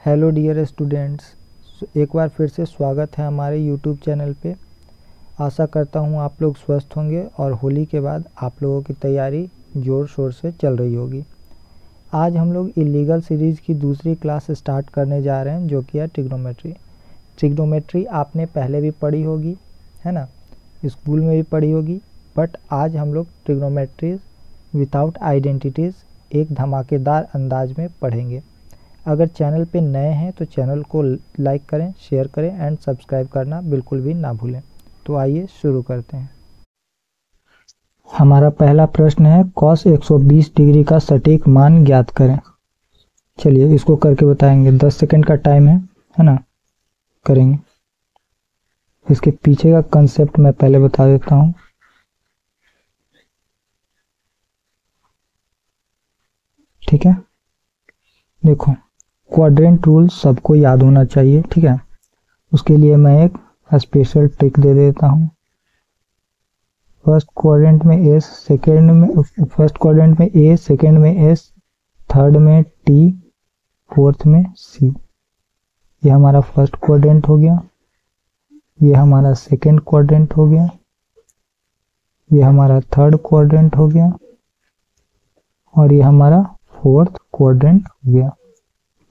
Hello dear students, एक बार फिर से स्वागत है हमारे यूट्यूब चैनल पे। आशा करता हूँ आप लोग स्वस्थ होंगे और होली के बाद आप लोगों की तैयारी ज़ोर शोर से चल रही होगी। आज हम लोग इलीगल सीरीज़ की दूसरी क्लास स्टार्ट करने जा रहे हैं, जो कि है ट्रिग्नोमेट्री। ट्रिग्नोमेट्री आपने पहले भी पढ़ी होगी, है ना, स्कूल में भी पढ़ी होगी, बट आज हम लोग ट्रिग्नोमेट्रीज विदाउट आइडेंटिटीज़ एक धमाकेदार अंदाज में पढ़ेंगे। अगर चैनल पे नए हैं तो चैनल को लाइक करें, शेयर करें एंड सब्सक्राइब करना बिल्कुल भी ना भूलें। तो आइए शुरू करते हैं। हमारा पहला प्रश्न है, cos 120 डिग्री का सटीक मान ज्ञात करें। चलिए इसको करके बताएंगे। 10 सेकंड का टाइम है ना, करेंगे। इसके पीछे का कंसेप्ट मैं पहले बता देता हूँ। ठीक है, देखो, क्वाड्रेंट रूल सबको याद होना चाहिए। ठीक है, उसके लिए मैं एक स्पेशल ट्रिक दे देता हूँ। फर्स्ट क्वाड्रेंट में एस, सेकंड में फर्स्ट क्वाड्रेंट में ए, सेकंड में एस, थर्ड में टी, फोर्थ में सी। ये हमारा फर्स्ट क्वाड्रेंट हो गया, ये हमारा सेकंड क्वाड्रेंट हो गया, ये हमारा थर्ड क्वाड्रेंट हो गया और ये हमारा फोर्थ क्वाड्रेंट हो गया।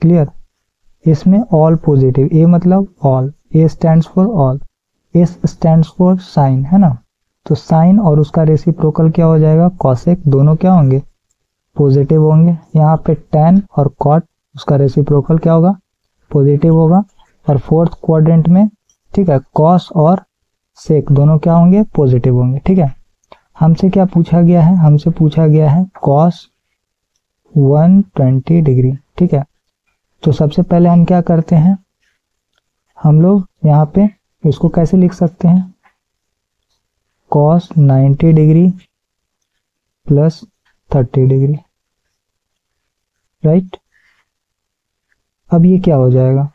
क्लियर? इसमें ऑल पॉजिटिव, ए मतलब all, A stands for all, S stands for sine, है ना। तो साइन और उसका रेसिप्रोकल क्या हो जाएगा, कॉसेक, दोनों क्या होंगे, पॉजिटिव होंगे। यहाँ पे टैन और कॉट, उसका रेसिप्रोकल क्या होगा, पॉजिटिव होगा। और फोर्थ क्वाड्रेंट में, ठीक है, कॉस और सेक दोनों क्या होंगे, पॉजिटिव होंगे। ठीक है, हमसे क्या पूछा गया है, हमसे पूछा गया है कॉस 120 डिग्री। ठीक है, तो सबसे पहले हम क्या करते हैं, हम लोग यहाँ पे इसको कैसे लिख सकते हैं, cos 90 degree plus 30 degree, right. अब ये क्या हो जाएगा,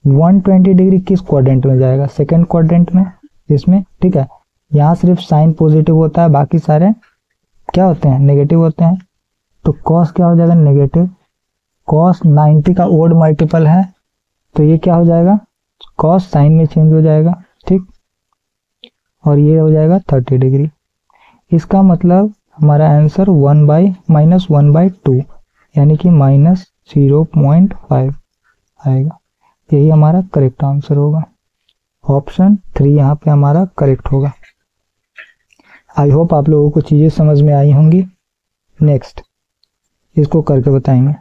120 डिग्री किस क्वाड्रेंट में जाएगा, सेकंड क्वाड्रेंट में, इसमें। ठीक है, यहाँ सिर्फ साइन पॉजिटिव होता है, बाकी सारे क्या होते हैं, नेगेटिव होते हैं। तो cos क्या हो जाएगा, नेगेटिव। cos 90 का ओड मल्टीपल है, तो ये क्या हो जाएगा, cos साइन में चेंज हो जाएगा। ठीक, और ये हो जाएगा 30 डिग्री। इसका मतलब हमारा आंसर 1/-1/2 यानी कि -0.5 आएगा। यही हमारा करेक्ट आंसर होगा। ऑप्शन 3 यहाँ पे हमारा करेक्ट होगा। आई होप आप लोगों को चीजें समझ में आई होंगी। नेक्स्ट, इसको करके बताएंगे।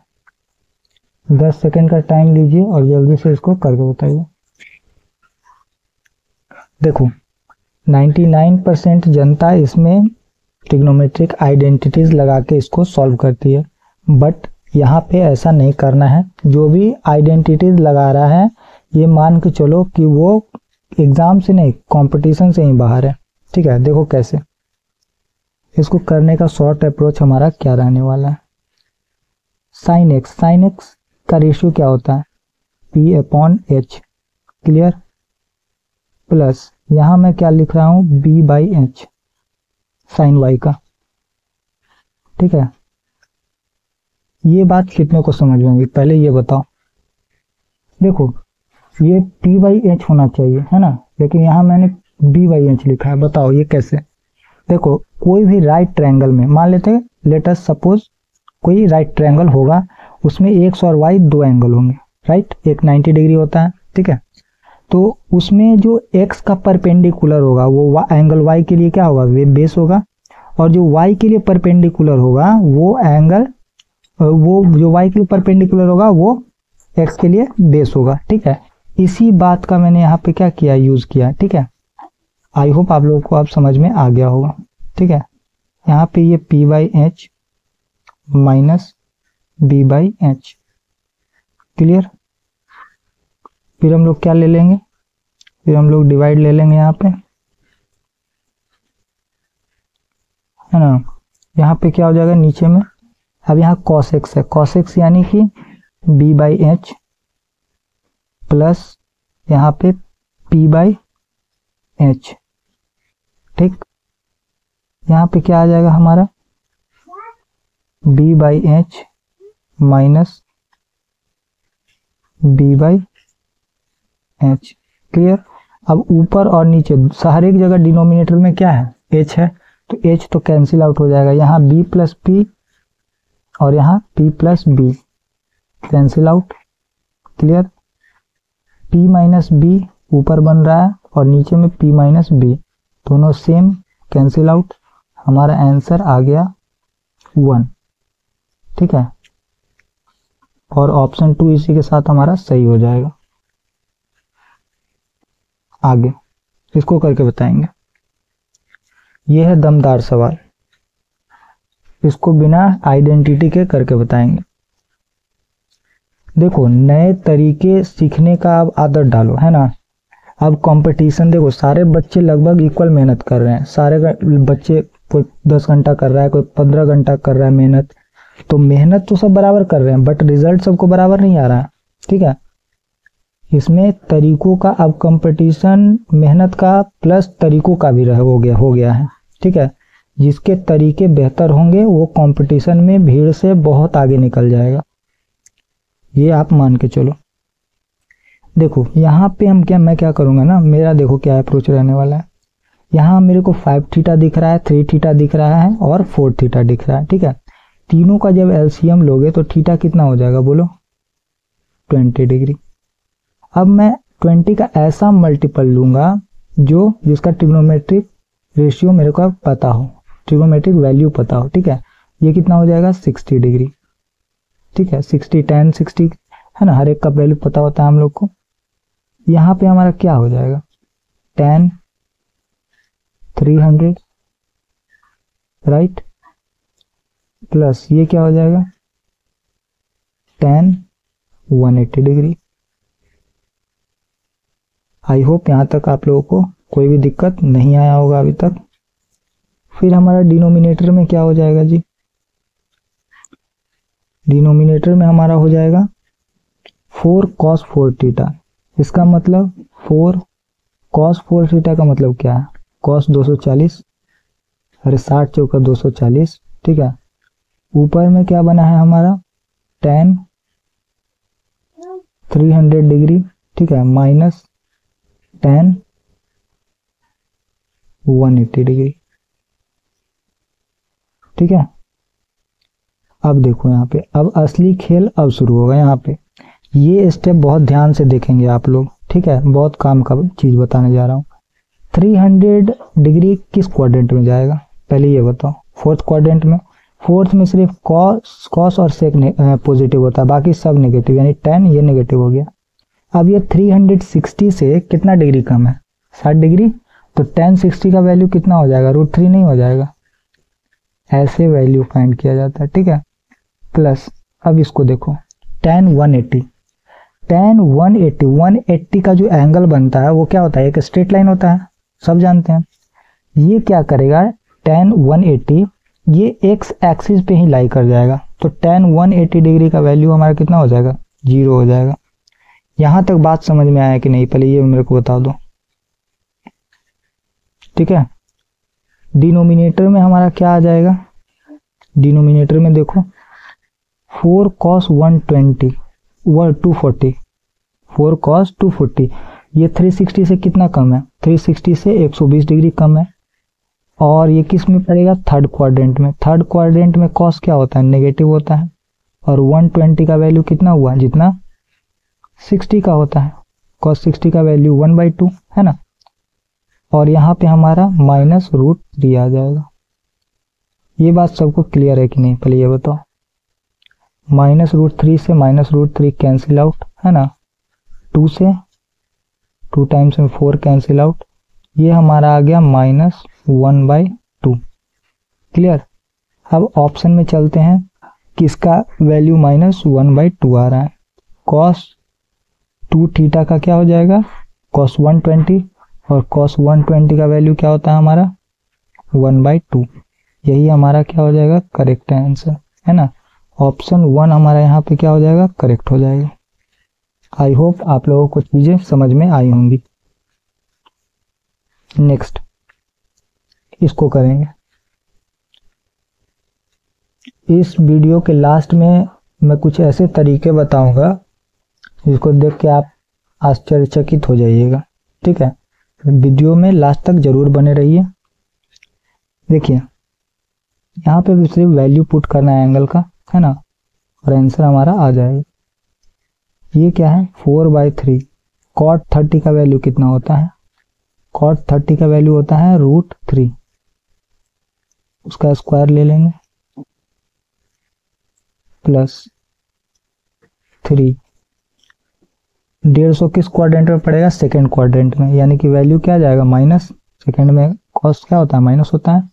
10 सेकंड का टाइम लीजिए और जल्दी से इसको करके बताइए। देखो, 99% जनता इसमें ट्रिग्नोमेट्रिक आइडेंटिटीज लगा के इसको सॉल्व करती है, बट यहाँ पे ऐसा नहीं करना है। जो भी आइडेंटिटीज लगा रहा है, ये मान के चलो कि वो एग्जाम से नहीं, कंपटीशन से ही बाहर है। ठीक है, देखो कैसे इसको करने का शॉर्ट अप्रोच हमारा क्या रहने वाला है। साइन एक्स का रेशियो क्या होता है, P/H। क्लियर? प्लस यहां मैं क्या लिख रहा हूं, B/H साइन वाई का। ठीक है, ये बात कितने को समझ में आई, पहले ये बताओ। देखो, ये P/H होना चाहिए, है ना, लेकिन यहां मैंने B/H लिखा है। बताओ ये कैसे। देखो, कोई भी राइट ट्रायंगल में, मान लेते हैं, लेट अस सपोज कोई राइट ट्रायंगल होगा, उसमें एक्स और वाई दो एंगल होंगे, राइट। एक 90 डिग्री होता है, ठीक है। तो उसमें जो एक्स का परपेंडिकुलर होगा वो एंगल वाई के लिए क्या होगा, वे बेस होगा। और जो वाई के लिए परपेंडिकुलर होगा वो एंगल, वो जो वाई के लिए परपेंडिकुलर होगा वो एक्स के लिए बेस होगा। ठीक है, इसी बात का मैंने यहाँ पे क्या किया, यूज किया। ठीक है, आई होप आप लोगों को आप समझ में आ गया होगा। ठीक है, यहाँ पे ये P/H माइनस B/H। क्लियर? फिर हम लोग क्या ले लेंगे, फिर हम लोग डिवाइड ले लेंगे यहाँ पे, है ना। यहाँ पे क्या हो जाएगा नीचे में, अब यहाँ cos x है, cos x यानी कि B/H प्लस यहाँ पे P/H। ठीक, यहाँ पे क्या आ जाएगा हमारा, B/H minus b by h। Clear. अब ऊपर और नीचे हर एक जगह डिनोमिनेटर में क्या है, h है, तो h तो कैंसिल आउट हो जाएगा। यहाँ b प्लस p और यहाँ p plus b cancel out. Clear. p minus b ऊपर बन रहा है और नीचे में p माइनस b, दोनों सेम, कैंसिल आउट। हमारा आंसर आ गया 1। ठीक है, और ऑप्शन 2 इसी के साथ हमारा सही हो जाएगा। आगे इसको करके बताएंगे। यह है दमदार सवाल, इसको बिना आइडेंटिटी के करके बताएंगे। देखो, नए तरीके सीखने का अब आदत डालो, है ना। अब कंपटीशन देखो, सारे बच्चे लगभग इक्वल मेहनत कर रहे हैं। सारे बच्चे, कोई 10 घंटा कर रहा है, कोई 15 घंटा कर रहा है मेहनत, तो मेहनत तो सब बराबर कर रहे हैं, बट रिजल्ट सबको बराबर नहीं आ रहा है। ठीक है, इसमें तरीकों का अब कंपटीशन मेहनत का प्लस तरीकों का भी हो गया है। ठीक है, जिसके तरीके बेहतर होंगे वो कंपटीशन में भीड़ से बहुत आगे निकल जाएगा, ये आप मान के चलो। देखो यहाँ पे मैं क्या करूंगा ना, मेरा देखो क्या अप्रोच रहने वाला है। यहाँ मेरे को 5 थीटा दिख रहा है, 3 थीटा दिख रहा है और 4 थीटा दिख रहा है। ठीक है, तीनों का जब एलसीएम लोगे तो थीटा कितना हो जाएगा बोलो, 20 डिग्री। अब मैं 20 का ऐसा मल्टीपल लूंगा जिसका ट्रिग्नोमेट्रिक रेशियो मेरे को पता हो, ट्रिग्नोमेट्रिक वैल्यू पता हो। ठीक है, ये कितना हो जाएगा, 60 डिग्री। ठीक है, 60 tan 60 है ना, हर एक का वैल्यू पता होता है हम लोग को। यहाँ पे हमारा क्या हो जाएगा, tan 300 राइट, प्लस ये क्या हो जाएगा, tan 180 डिग्री। आई होप यहाँ तक आप लोगों को कोई भी दिक्कत नहीं आया होगा अभी तक। फिर हमारा डिनोमिनेटर में क्या हो जाएगा जी, डिनोमिनेटर में हमारा हो जाएगा 4 cos 4 थीटा। इसका मतलब 4 cos 4 थीटा का मतलब क्या है, cos 240, अरे 60 चौका 240। ठीक है, ऊपर में क्या बना है हमारा, tan 300 डिग्री। ठीक है, माइनस tan 180 डिग्री। ठीक है, अब देखो यहाँ पे, अब असली खेल अब शुरू होगा। यहाँ पे ये स्टेप बहुत ध्यान से देखेंगे आप लोग। ठीक है, बहुत काम का चीज बताने जा रहा हूँ। 300 डिग्री किस क्वाड्रेंट में जाएगा, पहले ये बताओ। 4th क्वाड्रेंट में। 4th में सिर्फ कॉस और सेक पॉजिटिव होता है, बाकी सब नेगेटिव, यानी tan ये नेगेटिव हो गया। अब ये 360 से कितना डिग्री कम है, 60 डिग्री, तो tan 60 का वैल्यू कितना हो जाएगा, √3 नहीं हो जाएगा। ऐसे वैल्यू फाइंड किया जाता है। ठीक है, प्लस अब इसको देखो, tan 180, tan 180 का जो एंगल बनता है वो क्या होता है, एक स्ट्रेट लाइन होता है, सब जानते हैं। ये क्या करेगा, tan 180 ये एक्स एक्सिस पे ही लाई कर जाएगा, तो tan 180 डिग्री का वैल्यू हमारा कितना हो जाएगा, 0 हो जाएगा। यहां तक बात समझ में आया कि नहीं, पहले ये मेरे को बता दो। ठीक है, डिनोमिनेटर में हमारा क्या आ जाएगा, डिनोमिनेटर में देखो 4 cos 120 240, 4 cos 240, ये 360 से कितना कम है, 360 से 120 डिग्री कम है। और ये किस में पड़ेगा, 3rd क्वाड्रेंट में। 3rd क्वाड्रेंट में cos क्या होता है, नेगेटिव होता है, और 120 का वैल्यू कितना हुआ, जितना 60 का होता है। cos 60 का वैल्यू 1/2 है ना, और यहाँ पे हमारा -√3 आ जाएगा। ये बात सबको क्लियर है कि नहीं, पहले ये बताओ। -√3 से -√3 कैंसिल आउट है ना, 2 से 2 टाइम्स में 4 कैंसिल आउट, ये हमारा आ गया -1/2। क्लियर। अब ऑप्शन में चलते हैं, किसका वैल्यू -1/2 आ रहा है, cos 2 थीटा का क्या हो जाएगा, cos 120, और cos 120 का वैल्यू क्या होता है हमारा 1/2। यही हमारा क्या हो जाएगा, करेक्ट आंसर है ना। ऑप्शन 1 हमारा यहाँ पे क्या हो जाएगा, करेक्ट हो जाएगा। आई होप आप लोगों को चीजें समझ में आई होंगी। नेक्स्ट इसको करेंगे। इस वीडियो के लास्ट में मैं कुछ ऐसे तरीके बताऊंगा जिसको देख के आप आश्चर्यचकित हो जाइएगा, ठीक है। वीडियो में लास्ट तक जरूर बने रहिए। देखिए यहाँ पे भी सिर्फ वैल्यू पुट करना है एंगल का, है ना, और आंसर हमारा आ जाएगा। ये क्या है 4/3। cot 30 का वैल्यू कितना होता है? cot 30 का वैल्यू होता है √3, उसका स्क्वायर ले लेंगे प्लस 3। 150 किस क्वाड्रेंट में पड़ेगा? सेकेंड क्वाड्रेंट में, यानी कि वैल्यू क्या आ जाएगा माइनस। सेकेंड में कॉस क्या होता है? माइनस होता है।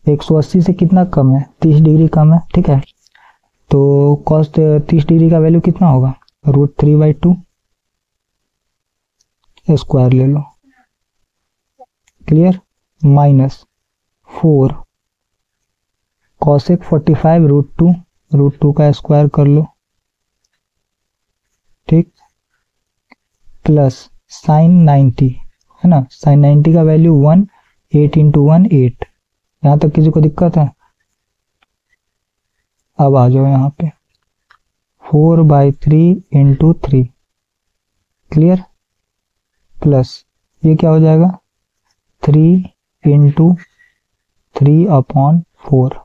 180 से कितना कम है? 30 डिग्री कम है, ठीक है। तो कॉस 30 डिग्री का वैल्यू कितना होगा? √3/2 स्क्वायर ले लो, क्लियर, माइनस 4 कॉसेक 45 √2 का स्क्वायर कर लो, ठीक, प्लस साइन 90, है ना, साइन 90 का वैल्यू 1, 8 × 1 8। यहां तक किसी को दिक्कत है? अब आ जाओ यहाँ पे 4/3 × 3, क्लियर, प्लस ये क्या हो जाएगा 3 × 3/4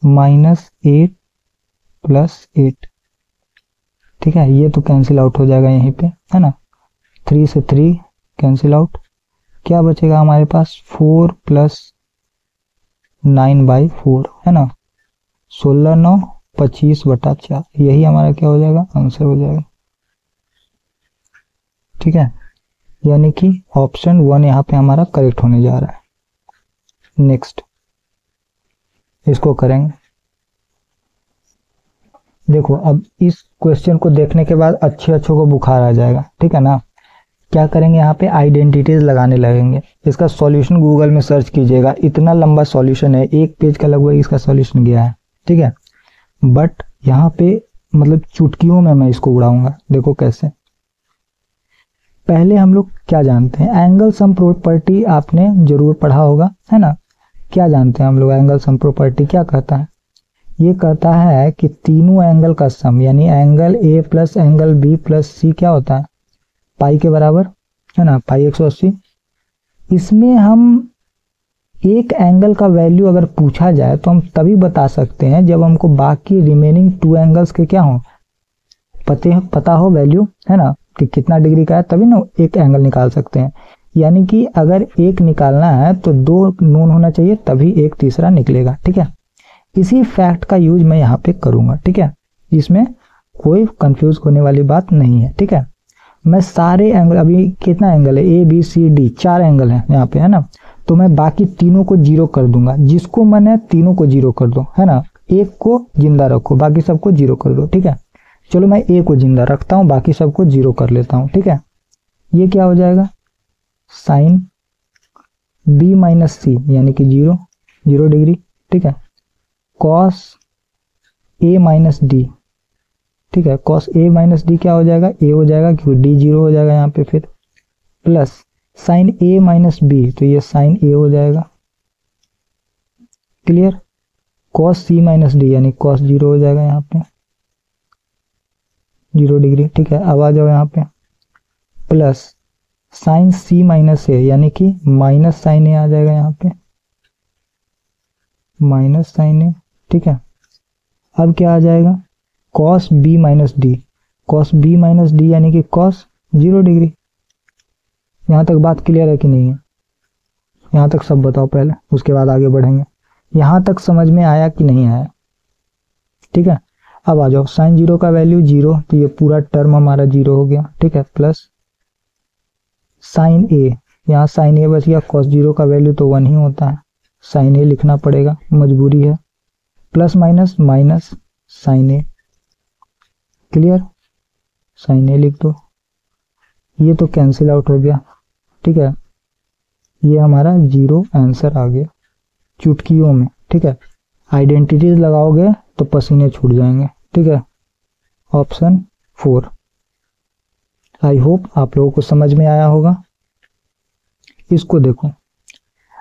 -8 + 8, ठीक है। ये तो कैंसिल आउट हो जाएगा यहीं पे, है ना। 3 से 3 कैंसिल आउट, क्या बचेगा हमारे पास 4 + 9/4, है ना। 16 9 25/4, यही हमारा क्या हो जाएगा? आंसर हो जाएगा, ठीक है। यानी कि ऑप्शन 1 यहाँ पे हमारा करेक्ट होने जा रहा है। नेक्स्ट इसको करेंगे। देखो अब इस क्वेश्चन को देखने के बाद अच्छे को बुखार आ जाएगा, ठीक है ना। क्या करेंगे यहाँ पे? आइडेंटिटीज लगाने लगेंगे। इसका सॉल्यूशन गूगल में सर्च कीजिएगा, इतना लंबा सॉल्यूशन है, 1 पेज का लगभग इसका सॉल्यूशन गया है, ठीक है। बट यहाँ पे मतलब चुटकियों में मैं इसको उड़ाऊंगा। देखो कैसे। पहले हम लोग क्या जानते हैं? एंगल सम प्रॉपर्टी आपने जरूर पढ़ा होगा, है ना। क्या जानते हैं हम लोग? एंगल सम प्रॉपर्टी क्या कहता है? ये कहता है कि तीनों एंगल का सम, यानी angle A + angle B + C क्या होता है? पाई के बराबर, है ना, पाई 180। इसमें हम एक एंगल का वैल्यू अगर पूछा जाए तो हम तभी बता सकते हैं जब हमको बाकी रिमेनिंग 2 एंगल्स के क्या हो, पता हो वैल्यू, है ना, कि कितना डिग्री का है, तभी ना एक एंगल निकाल सकते हैं। यानी कि अगर एक निकालना है तो 2 नोन होना चाहिए, तभी एक तीसरा निकलेगा, ठीक है। इसी फैक्ट का यूज मैं यहाँ पे करूंगा, ठीक है। इसमें कोई कंफ्यूज होने वाली बात नहीं है, ठीक है। मैं सारे एंगल, अभी कितना एंगल है? ABCD 4 एंगल है यहाँ पे, है ना। तो मैं बाकी तीनों को 0 कर दूंगा, जिसको मन है तीनों को 0 कर दो, है ना। एक को जिंदा रखो, बाकी सबको 0 कर दो, ठीक है। चलो मैं A को जिंदा रखता हूँ, बाकी सबको 0 कर लेता हूँ, ठीक है। ये क्या हो जाएगा? साइन B - C यानी कि 0 डिग्री, ठीक है। कॉस A - D, ठीक है। कॉस A - D क्या हो जाएगा? A हो जाएगा, क्योंकि D 0 हो जाएगा यहाँ पे। फिर प्लस साइन A - B, तो ये साइन A हो जाएगा, क्लियर। कॉस C - D यानी कॉस 0 हो जाएगा यहाँ पे, 0 डिग्री, ठीक है। अब आ जाओ यहाँ पे प्लस साइन C - A यानी कि माइनस साइन A आ जाएगा यहाँ पे, माइनस साइन A, ठीक है। अब क्या आ जाएगा? Cos B - D, cos B - D यानी कि कॉस 0 डिग्री। यहाँ तक बात क्लियर है कि नहीं है? यहाँ तक सब बताओ पहले, उसके बाद आगे बढ़ेंगे। यहाँ तक समझ में आया कि नहीं आया? ठीक है। अब आ जाओ, साइन 0 का वैल्यू 0, तो ये पूरा टर्म हमारा 0 हो गया, ठीक है। प्लस साइन A, यहाँ साइन A बच गया, कॉस 0 का वैल्यू तो 1 ही होता है, साइन A लिखना पड़ेगा, मजबूरी है। Plus minus minus sine A, clear, sine A लिख दो। ये तो कैंसिल आउट हो गया, ठीक है। ये हमारा 0 आंसर आ गया चुटकियों में, ठीक है। आइडेंटिटीज लगाओगे तो पसीने छूट जाएंगे, ठीक है। ऑप्शन 4। आई होप आप लोगों को समझ में आया होगा। इसको देखो,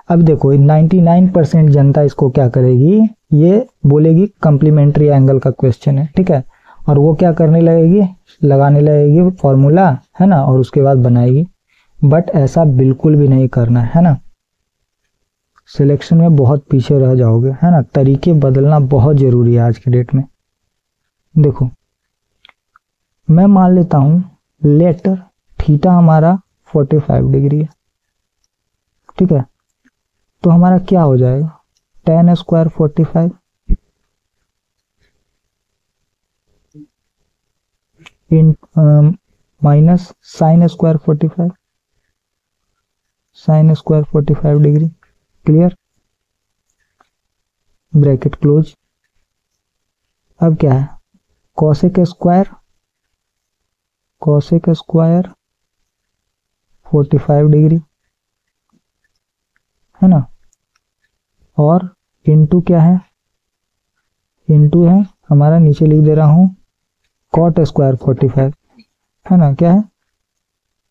अब देखो 99% जनता इसको क्या करेगी, ये बोलेगी कॉम्प्लीमेंट्री एंगल का क्वेश्चन है, ठीक है। और वो क्या करने लगेगी, लगाने लगेगी फॉर्मूला, है ना, और उसके बाद बनाएगी। बट ऐसा बिल्कुल भी नहीं करना है ना, सिलेक्शन में बहुत पीछे रह जाओगे, है ना। तरीके बदलना बहुत जरूरी है आज के डेट में। देखो मैं मान लेता हूं लेट थीटा हमारा 45 डिग्री है, ठीक है। तो हमारा क्या हो जाएगा, tan स्क्वायर 45 इन minus sine square 45, sine square 45 degree, clear, bracket close. अब क्या है, कोसेक स्क्वायर 45 डिग्री, है ना। और इनटू क्या है, इनटू है हमारा, नीचे लिख दे रहा हूं कॉट स्क्वायर 45, है ना, क्या है,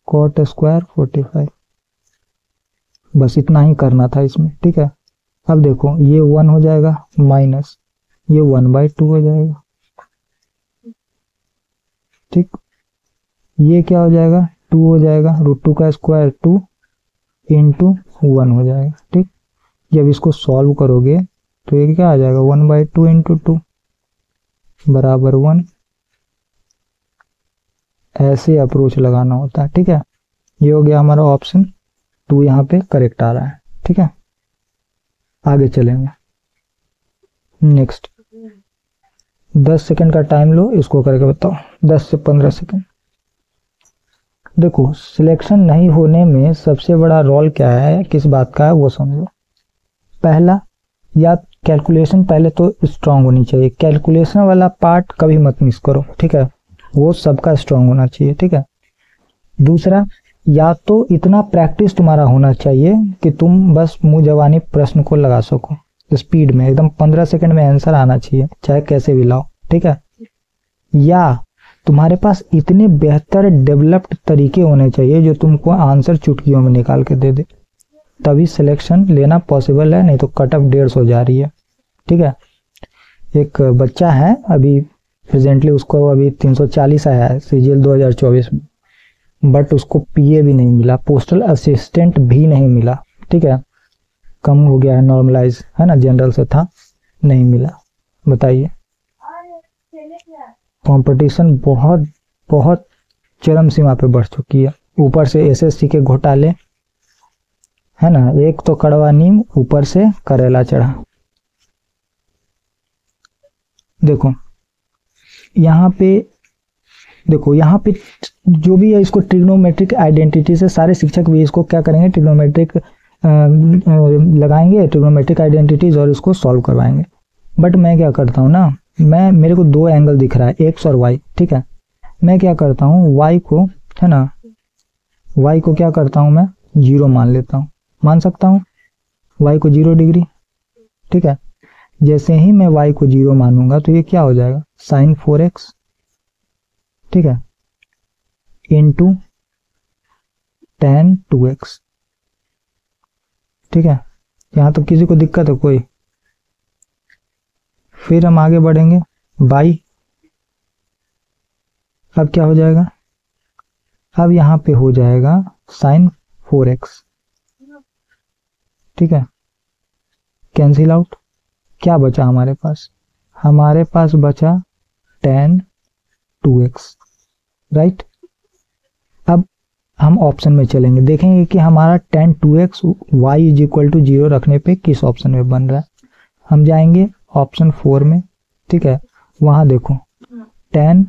कॉट स्क्वायर 45। बस इतना ही करना था इसमें, ठीक है। अब देखो ये 1 हो जाएगा माइनस ये 1/2 हो जाएगा, ठीक। ये क्या हो जाएगा, 2 हो जाएगा, √2 का स्क्वायर 2 इंटू 1 हो जाएगा, ठीक। जब इसको सॉल्व करोगे तो ये क्या आ जाएगा, 1/2 इंटू 2 बराबर 1। ऐसे अप्रोच लगाना होता है, ठीक है। ये हो गया हमारा ऑप्शन 2, यहाँ पे करेक्ट आ रहा है, ठीक है। आगे चलेंगे, नेक्स्ट 10 सेकंड का टाइम लो, इसको करके बताओ, 10 से 15 सेकंड। देखो सिलेक्शन नहीं होने में सबसे बड़ा रोल क्या है, किस बात का है वो समझो। पहला, या कैलकुलेशन पहले तो स्ट्रांग होनी चाहिए, कैलकुलेशन वाला पार्ट कभी मत मिस करो, ठीक है, वो सबका स्ट्रांग होना चाहिए, ठीक है। दूसरा, या तो इतना प्रैक्टिस तुम्हारा होना चाहिए कि तुम बस मुंह जवानी प्रश्न को लगा सको स्पीड में, एकदम 15 सेकंड में आंसर आना चाहिए, चाहे कैसे भी लाओ, ठीक है। या तुम्हारे पास इतने बेहतर डेवलप्ड तरीके होने चाहिए जो तुमको आंसर चुटकियों में निकाल के दे दे, तभी सिलेक्शन लेना पॉसिबल है, नहीं तो कट ऑफ 150 हो जा रही है, ठीक है। एक बच्चा है अभी प्रेजेंटली, उसको अभी 340 आया है सीजीएल 2024 में, बट उसको पीए भी नहीं मिला, पोस्टल असिस्टेंट भी नहीं मिला, ठीक है। कम हो गया है, नॉर्मलाइज है ना, जनरल से था, नहीं मिला। बताइए, कंपटीशन बहुत बहुत चरम सीमा पे बढ़ चुकी है। ऊपर से एसएससी के घोटाले, है ना, एक तो कड़वा नीम ऊपर से करेला चढ़ा। देखो यहाँ पे, देखो यहाँ पे जो भी है इसको ट्रिग्नोमेट्रिक आइडेंटिटी से, सारे शिक्षक भी इसको क्या करेंगे, ट्रिग्नोमेट्रिक लगाएंगे, ट्रिग्नोमेट्रिक आइडेंटिटीज, और इसको सॉल्व करवाएंगे। बट मैं क्या करता हूँ ना, मेरे को 2 एंगल दिख रहा है, एक्स और वाई, ठीक है। मैं क्या करता हूँ, वाई को, है ना, वाई को क्या करता हूँ मैं, 0 मान लेता हूँ, मान सकता हूँ वाई को 0 डिग्री, ठीक है। जैसे ही मैं वाई को 0 मानूंगा तो ये क्या हो जाएगा, साइन 4x, ठीक है, इंटू tan 2x, ठीक है। यहां तो किसी को दिक्कत है कोई? फिर हम आगे बढ़ेंगे, बाई, अब क्या हो जाएगा, अब यहां पे हो जाएगा साइन 4x, ठीक है, कैंसिल आउट। क्या बचा हमारे पास, हमारे पास बचा tan 2x, राइट। अब हम ऑप्शन में चलेंगे, देखेंगे कि हमारा tan 2x y is equal to 0 रखने पे किस ऑप्शन में बन रहा है। हम जाएंगे ऑप्शन 4 में, ठीक है। वहां देखो tan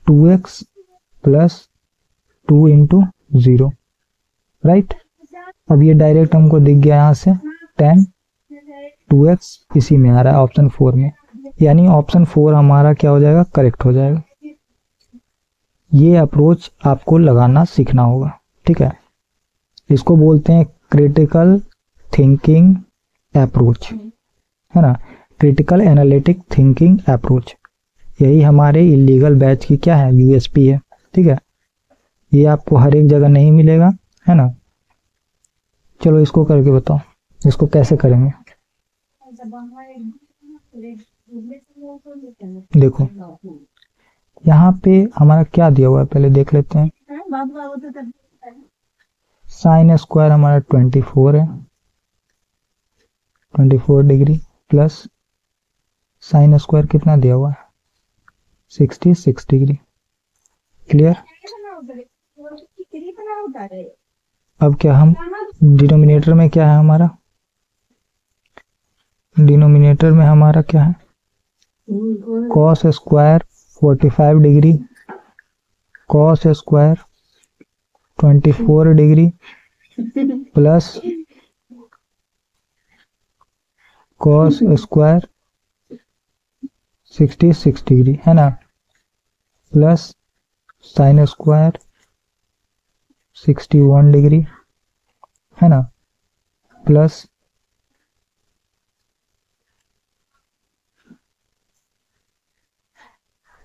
2x plus 2 into 0, right. अब ये डायरेक्ट हमको दिख गया यहां से, tan 2x इसी में आ रहा है ऑप्शन 4 में, यानी ऑप्शन 4 हमारा क्या हो जाएगा, करेक्ट हो जाएगा। ये अप्रोच आपको लगाना सीखना होगा, ठीक है। इसको बोलते हैं क्रिटिकल थिंकिंग अप्रोच, है ना, क्रिटिकल एनालिटिक थिंकिंग अप्रोच। यही हमारे इलीगल बैच की क्या है, यूएसपी है, ठीक है। ये आपको हर एक जगह नहीं मिलेगा, है ना। चलो इसको करके बताओ, इसको कैसे करेंगे। देखो यहाँ पे हमारा क्या दिया हुआ है, पहले देख लेते हैं। साइन स्क्वायर हमारा 24 है, 24 डिग्री, प्लस साइन स्क्वायर कितना दिया हुआ है, 66 डिग्री। क्लियर। अब क्या हम डिनोमिनेटर में क्या है हमारा, डिनोमिनेटर में हमारा क्या है, cos square 45 degree, cos square 24 degree, plus cos square 66 degree, है ना, प्लस साइन स्क्वायर 61 डिग्री, है ना, प्लस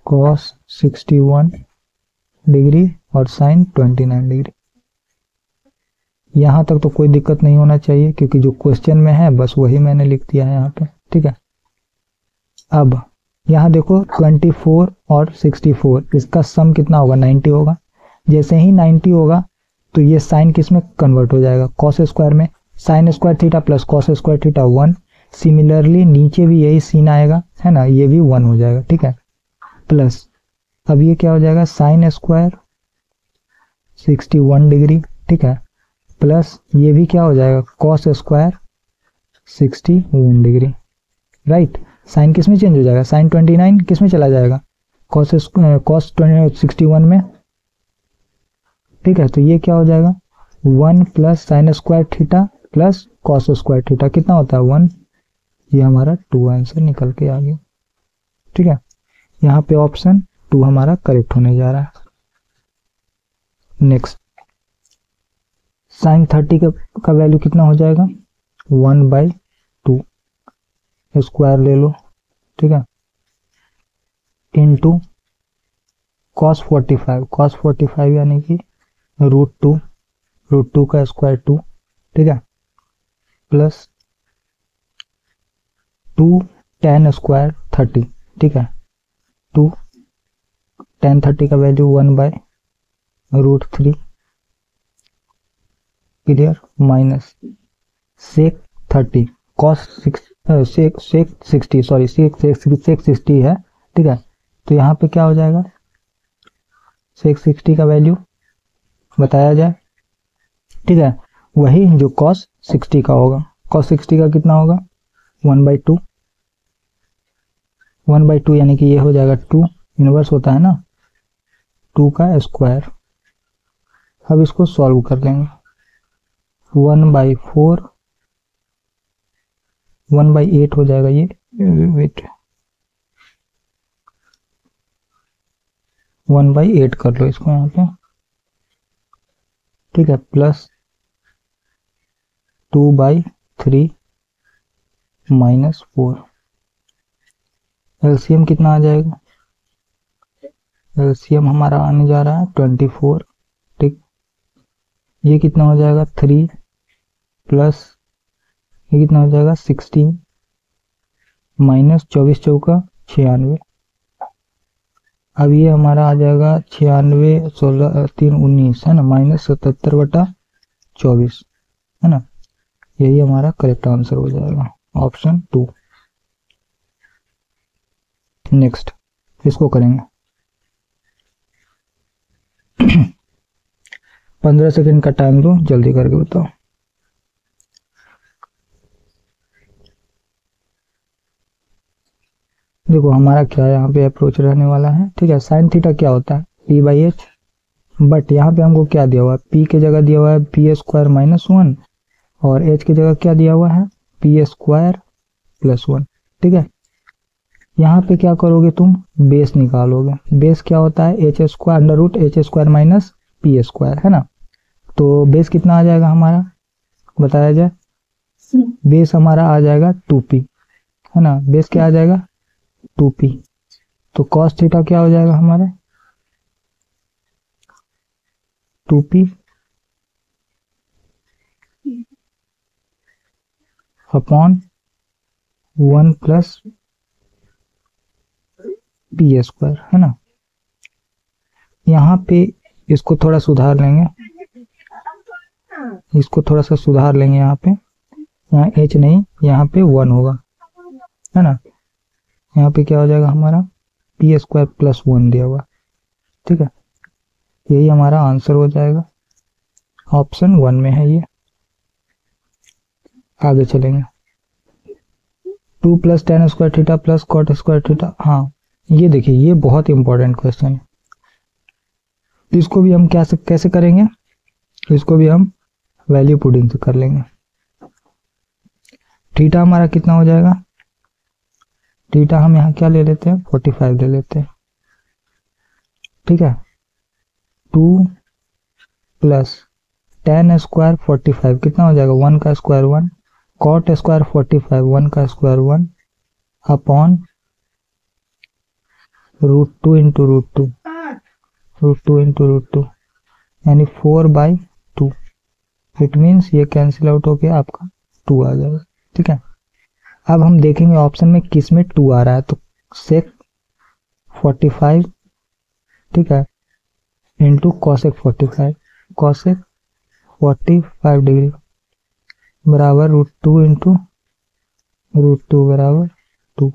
कॉस 61 डिग्री और साइन 29 डिग्री। यहाँ तक तो कोई दिक्कत नहीं होना चाहिए, क्योंकि जो क्वेश्चन में है बस वही मैंने लिख दिया है यहाँ पे, ठीक है। अब यहाँ देखो 24 और 64, इसका सम कितना होगा, 90 होगा। जैसे ही 90 होगा तो ये साइन किस में कन्वर्ट हो जाएगा, कॉस स्क्वायर में। Sign square theta plus cos square theta 1। Similarly नीचे भी यही सीन आएगा, है ना, ये भी 1 हो जाएगा, ठीक है। प्लस अब ये क्या हो जाएगा, साइन स्क्वायर 61 डिग्री, ठीक है, प्लस ये भी क्या हो जाएगा, cos square 61 degree, right. Sine किस में चेंज हो जाएगा, साइन 29 किस में चला जाएगा, कॉस 61 में, ठीक है। तो ये क्या हो जाएगा, 1 plus sine square theta plus cos square theta कितना होता है, 1। ये हमारा 2 आंसर निकल के आ गया, ठीक है। यहाँ पे ऑप्शन 2 हमारा करेक्ट होने जा रहा है। नेक्स्ट, साइन 30 का वैल्यू कितना हो जाएगा, 1/2 स्क्वायर ले लो, ठीक है, इनटू कॉस 45 यानी कि √2 का स्क्वायर 2, ठीक है, प्लस 2 tan स्क्वायर 30, ठीक है, 2 tan 30 का value 1/√3, clear, minus sec 30 cos sec 60, sorry sec 60 है, ठीक है। तो यहाँ पे क्या हो जाएगा, सेक 60 का वैल्यू बताया जाए, ठीक है, वही जो कॉस 60 का होगा। कॉस 60 का कितना होगा, 1/2 यानी कि ये हो जाएगा 2, इनवर्स होता है ना, 2 का स्क्वायर। अब इसको सॉल्व कर लेंगे, 1/4 1/8 हो जाएगा ये, वेट 1/8 कर लो इसको यहाँ पे, ठीक है, प्लस 2/3 -4। एलसीएम कितना आ जाएगा, एलसीएम हमारा आने जा रहा है 24, ठीक। ये कितना हो जाएगा, 3 प्लस ये कितना हो जाएगा, 16 माइनस 24 चौका 96। अब ये हमारा आ जाएगा 96 16 3 19, है ना, माइनस 77/24, है ना। यही हमारा करेक्ट आंसर हो जाएगा, ऑप्शन 2। नेक्स्ट इसको करेंगे 15 सेकंड का टाइम दो, जल्दी करके बताओ। देखो हमारा क्या यहाँ पे अप्रोच रहने वाला है, ठीक है। साइन थीटा क्या होता है, p/h, बट यहाँ पे हमको क्या दिया हुआ है, p की जगह दिया हुआ है p² -1 और h की जगह क्या दिया हुआ है, p² +1, ठीक है। यहाँ पे क्या करोगे तुम, बेस निकालोगे। बेस क्या होता है, h² √h² -p², है ना। तो बेस कितना आ जाएगा हमारा, बताया जाए। बेस हमारा आ जाएगा 2p, है ना, बेस क्या आ जाएगा 2p। तो cos थीटा क्या हो जाएगा हमारा, 2p अपॉन 1 + पी स्क्वायर, है ना। यहाँ पे इसको थोड़ा सुधार लेंगे, इसको थोड़ा सा सुधार लेंगे। यहाँ पे यहाँ h नहीं, यहाँ पे 1 होगा, है ना। यहाँ पे क्या हो जाएगा हमारा, पी स्क्वायर प्लस 1 दिया हुआ, ठीक है। यही हमारा आंसर हो जाएगा, ऑप्शन 1 में है ये। आगे चलेंगे, 2 plus tan square theta plus cot square theta. हाँ ये देखिए, ये बहुत इंपॉर्टेंट क्वेश्चन है। इसको भी हम कैसे करेंगे, इसको भी हम वैल्यू पुडिंग से कर लेंगे। थीटा हमारा कितना हो जाएगा, थीटा हम यहाँ क्या ले लेते हैं, 45 ले लेते हैं, ठीक है। 2 प्लस टेन स्क्वायर 45 कितना हो जाएगा, 1 का स्क्वायर 1, कॉट स्क्वायर 45 1 का स्क्वायर 1 अपॉन √2 इंटू √2 इंटू √2 यानी 4/2। इट मीन्स ये कैंसिल आउट होके आपका 2 आ जाएगा, ठीक है। अब हम देखेंगे ऑप्शन में किस में 2 आ रहा है, तो सेक 45, ठीक है, इंटू कॉसेक 45, कॉसेक 45 डिग्री बराबर √2 इंटू √2 बराबर 2।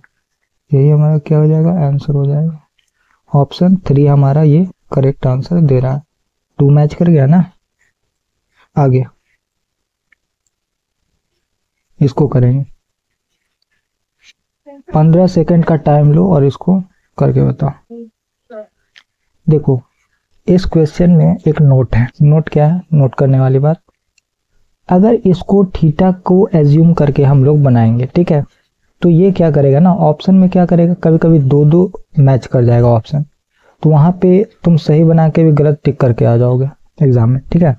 यही हमारा क्या हो जाएगा, आंसर हो जाएगा। ऑप्शन 3 हमारा ये करेक्ट आंसर दे रहा है। 2 मैच कर गया ना। आगे इसको करेंगे, 15 सेकंड का टाइम लो और इसको करके बताओ। देखो इस क्वेश्चन में एक नोट है। नोट क्या है, नोट करने वाली बात, अगर इसको थीटा को एज्यूम करके हम लोग बनाएंगे, ठीक है, तो ये क्या करेगा ना, ऑप्शन में क्या करेगा, कभी कभी 2-2 मैच कर जाएगा ऑप्शन, तो वहां पे तुम सही बना के भी गलत टिक करके आ जाओगे एग्जाम में, ठीक है।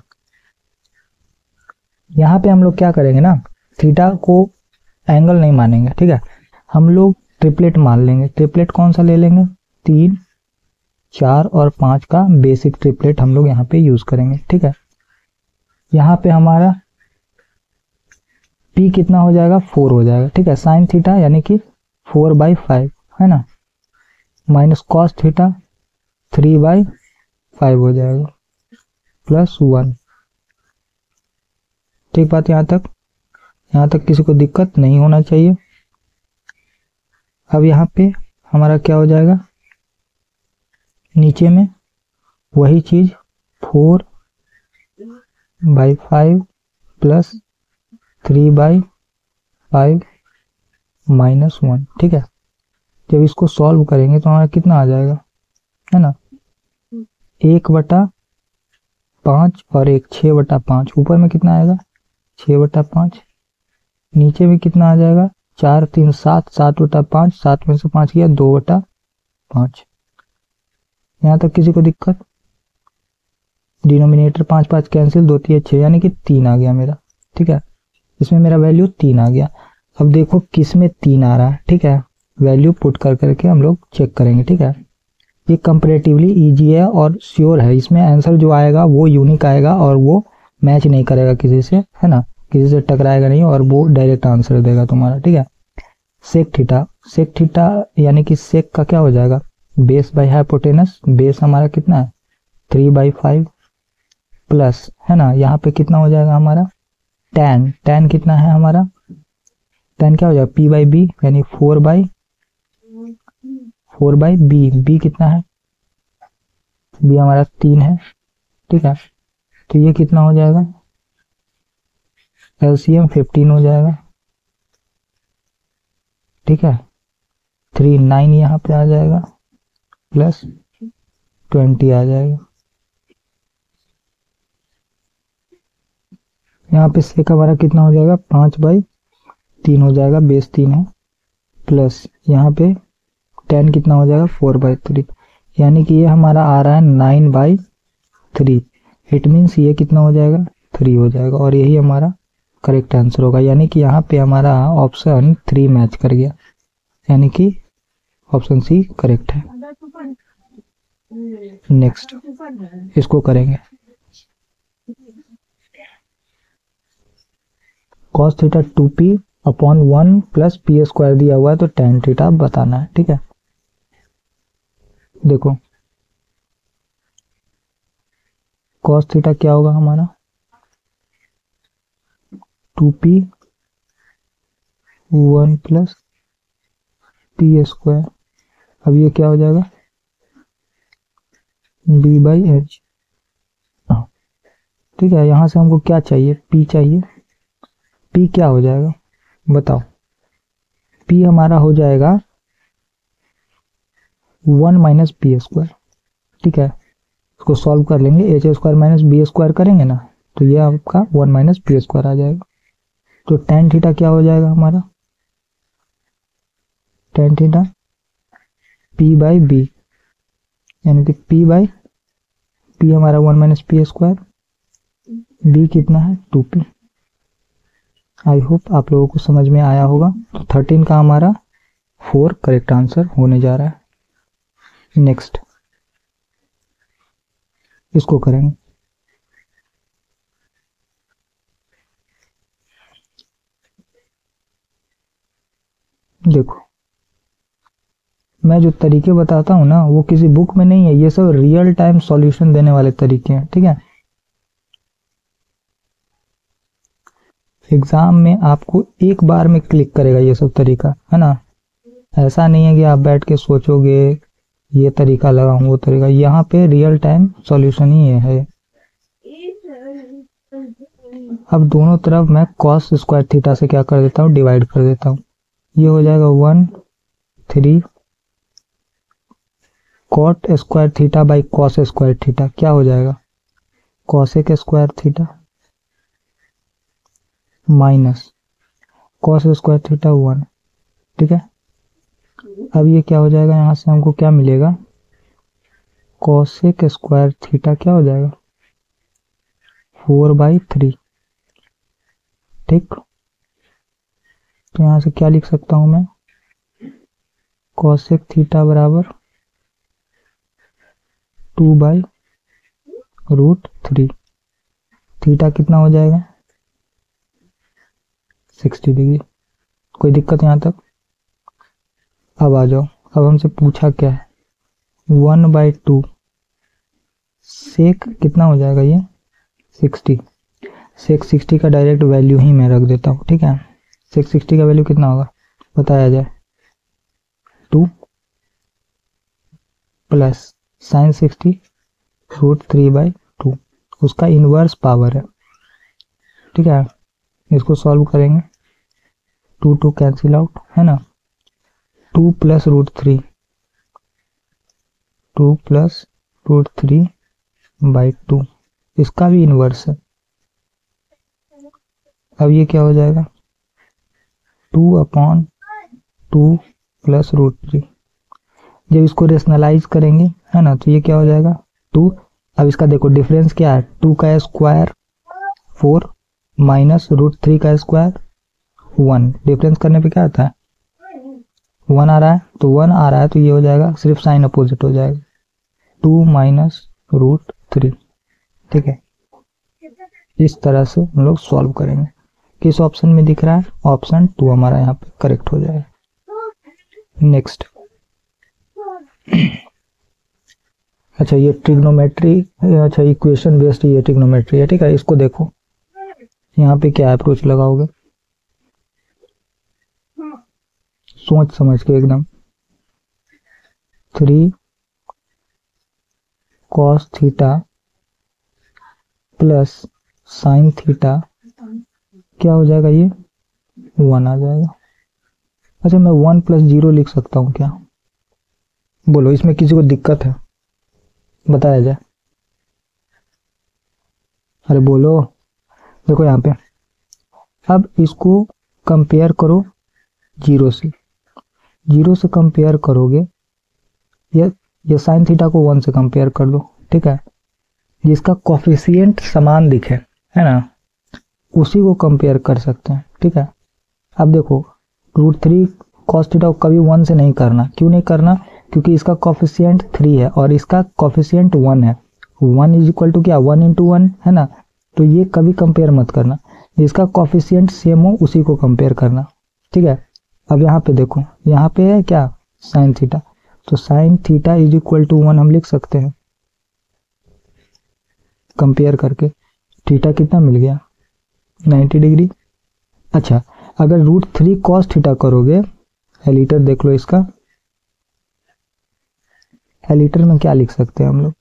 यहाँ पे हम लोग क्या करेंगे ना, थीटा को एंगल नहीं मानेंगे, ठीक है, हम लोग ट्रिपलेट मान लेंगे। ट्रिपलेट कौन सा ले लेंगे, 3, 4 और 5 का बेसिक ट्रिपलेट हम लोग यहाँ पे यूज करेंगे, ठीक है। यहाँ पे हमारा p कितना हो जाएगा, 4 हो जाएगा, ठीक है। साइन थीटा यानी कि 4/5 है ना, माइनस कॉस थीटा 3/5 हो जाएगा प्लस 1। ठीक बात, यहाँ तक किसी को दिक्कत नहीं होना चाहिए। अब यहाँ पे हमारा क्या हो जाएगा, नीचे में वही चीज 4/5 प्लस 3/5 माइनस 1, ठीक है। जब इसको सॉल्व करेंगे तो हमारा कितना आ जाएगा, है ना, 1/5 और 6/5। ऊपर में कितना आएगा, 6/5, नीचे में कितना आ जाएगा, 4 3 7, 7/5, 7 में से 5 किया 2/5। यहाँ तक किसी को दिक्कत, डिनोमिनेटर 5 5 कैंसिल, 2 3 6 यानी कि 3 आ गया मेरा, ठीक है। इसमें मेरा वैल्यू 3 आ गया। अब देखो किस में 3 आ रहा है, ठीक है, वैल्यू पुट करके हम लोग चेक करेंगे, ठीक है। ये कंपैरेटिवली इजी है और श्योर है, इसमें आंसर जो आएगा वो यूनिक आएगा और वो मैच नहीं करेगा किसी से, है ना, किसी से टकराएगा नहीं और वो डायरेक्ट आंसर देगा तुम्हारा, ठीक है। सेक थीटा यानी कि सेक का क्या हो जाएगा, बेस बाई हाइपोटेनस। बेस हमारा कितना है, 3/5 प्लस, है ना, यहाँ पे कितना हो जाएगा हमारा, tan कितना है हमारा, tan क्या हो जाएगा, p/b यानी 4/b। b कितना है, b हमारा 3 है, ठीक है। तो ये कितना हो जाएगा, LCM 15 हो जाएगा, ठीक है। 3 9 यहाँ पे आ जाएगा प्लस 20 आ जाएगा। यहाँ पे सेक हमारा कितना हो जाएगा, 5/3 हो जाएगा, बेस 3 है, प्लस यहाँ पे tan कितना हो जाएगा, 4/3 यानी कि ये हमारा आ रहा है 9/3। इट मीन्स ये कितना हो जाएगा, 3 हो जाएगा और यही हमारा करेक्ट आंसर होगा। यानी कि यहाँ पे हमारा ऑप्शन 3 मैच कर गया, यानी कि ऑप्शन सी करेक्ट है। नेक्स्ट इसको करेंगे, cos theta 2p/1 plus p² दिया हुआ है, तो tan थीटा बताना है, ठीक है। देखो कॉस थीटा क्या होगा हमारा 2p 1 प्लस पी स्क्वायर। अब ये क्या हो जाएगा b बाई एच। ठीक है, यहां से हमको क्या चाहिए p चाहिए। p क्या हो जाएगा बताओ। p हमारा हो जाएगा 1 माइनस पी स्क्वायर। ठीक है, इसको सॉल्व कर लेंगे, H square minus B square करेंगे ना, तो ये आपका 1 माइनस पी स्क्वायर आ जाएगा। तो टेन थीटा क्या हो जाएगा हमारा tan theta P by B, यानी कि पी हमारा 1 माइनस पी स्क्वायर, बी कितना है 2p। आई होप आप लोगों को समझ में आया होगा। तो 13 का हमारा 4 करेक्ट आंसर होने जा रहा है। नेक्स्ट इसको करेंगे। देखो मैं जो तरीके बताता हूं ना वो किसी बुक में नहीं है, ये सब रियल टाइम सॉल्यूशन देने वाले तरीके हैं। ठीक है, एग्जाम में आपको एक बार में क्लिक करेगा ये सब तरीका, है ना। ऐसा नहीं है कि आप बैठ के सोचोगे ये तरीका लगाऊं वो तरीका, यहाँ पे रियल टाइम सॉल्यूशन ही है। अब दोनों तरफ मैं कॉस स्क्वायर थीटा से क्या कर देता हूँ डिवाइड कर देता हूँ। ये हो जाएगा 1/3 cot square theta by cos square theta. क्या हो जाएगा cosec square theta minus cos square theta 1। ठीक है, अब ये क्या हो जाएगा, यहां से हमको क्या मिलेगा कॉसेक स्क्वायर थीटा क्या हो जाएगा 4/3। ठीक, तो यहां से क्या लिख सकता हूं मैं कॉसेक थीटा बराबर 2/√3। थीटा कितना हो जाएगा 60 डिग्री। कोई दिक्कत यहां तक। अब आ जाओ, अब हमसे पूछा क्या है 1/2 सेक कितना हो जाएगा ये 60। सेक 60 का डायरेक्ट वैल्यू ही मैं रख देता हूँ। ठीक है, सेक 60 का वैल्यू कितना होगा बताया जाए 2 प्लस साइन 60 √3/2, उसका इनवर्स पावर है। ठीक है, इसको सॉल्व करेंगे 2 कैंसिल आउट, है ना। 2 प्लस √3 2 + √3/2, इसका भी इनवर्स है। अब ये क्या हो जाएगा 2/2 + √3। जब इसको रेशनलाइज करेंगे, है ना, तो ये क्या हो जाएगा 2। अब इसका देखो डिफरेंस क्या है 2 का स्क्वायर 4 माइनस √3 का स्क्वायर 1। डिफरेंस करने पे क्या आता है 1 आ रहा है, तो 1 आ रहा है तो ये हो जाएगा सिर्फ साइन अपोजिट हो जाएगा 2 माइनस √3। ठीक है, इस तरह से हम लोग सॉल्व करेंगे। किस ऑप्शन में दिख रहा है ऑप्शन 2 हमारा यहाँ पे करेक्ट हो जाएगा। नेक्स्ट अच्छा ये ट्रिग्नोमेट्री, अच्छा इक्वेशन बेस्ड ये ट्रिग्नोमेट्री है। ठीक है, इसको देखो यहाँ पे क्या अप्रोच लगाओगे सोच समझ के एकदम। 3 cos theta plus sine theta क्या हो जाएगा ये 1 आ जाएगा। अच्छा मैं 1 + 0 लिख सकता हूँ क्या, बोलो इसमें किसी को दिक्कत है बताया जाए। अरे बोलो, देखो यहाँ पे अब इसको कंपेयर करो 0 से, 0 से कंपेयर करोगे ये साइन थीटा को 1 से कंपेयर कर दो। ठीक है, जिसका कोफिशिएंट समान दिखे, है ना, उसी को कंपेयर कर सकते हैं। ठीक है, अब देखो √3 cos थीटा को कभी 1 से नहीं करना। क्यों नहीं करना, क्योंकि इसका कोफिशिएंट 3 है और इसका कोफिशिएंट 1 है। 1 = क्या 1 × 1, है ना, तो ये कभी कंपेयर मत करना। जिसका कोफिशिएंट सेम हो उसी को कंपेयर करना। ठीक है, अब यहाँ पे देखो यहाँ पे है क्या साइन थीटा, तो sine theta is equal to 1 हम लिख सकते हैं कंपेयर करके। थीटा कितना मिल गया 90 डिग्री। अच्छा, अगर √3 कॉस थीटा करोगे, एलिटर देख लो इसका, एलिटर में क्या लिख सकते हैं हम लोग,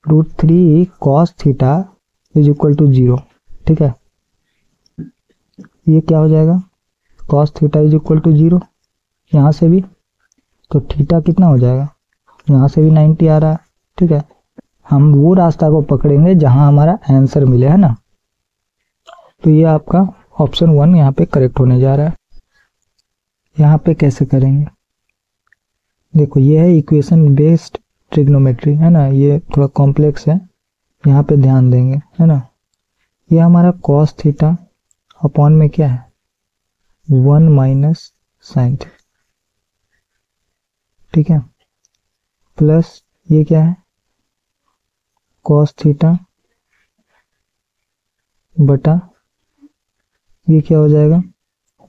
√3 cos theta is equal to 0। ठीक है, ये क्या हो जाएगा, cos theta is equal to 0, यहाँ से भी तो थीटा कितना हो जाएगा, यहाँ से भी 90 आ रहा है। ठीक है, हम वो रास्ता को पकड़ेंगे जहां हमारा आंसर मिले, है ना। तो ये आपका ऑप्शन 1 यहाँ पे करेक्ट होने जा रहा है। यहाँ पे कैसे करेंगे, देखो ये है इक्वेशन बेस्ड ट्रिग्नोमेट्री, है ना, ये थोड़ा कॉम्प्लेक्स है, यहाँ पे ध्यान देंगे, है ना। ये हमारा कॉस थीटा अपॉन में क्या है 1 माइनस साइन थीटा। ठीक है, प्लस ये क्या है कॉस थीटा बटा ये क्या हो जाएगा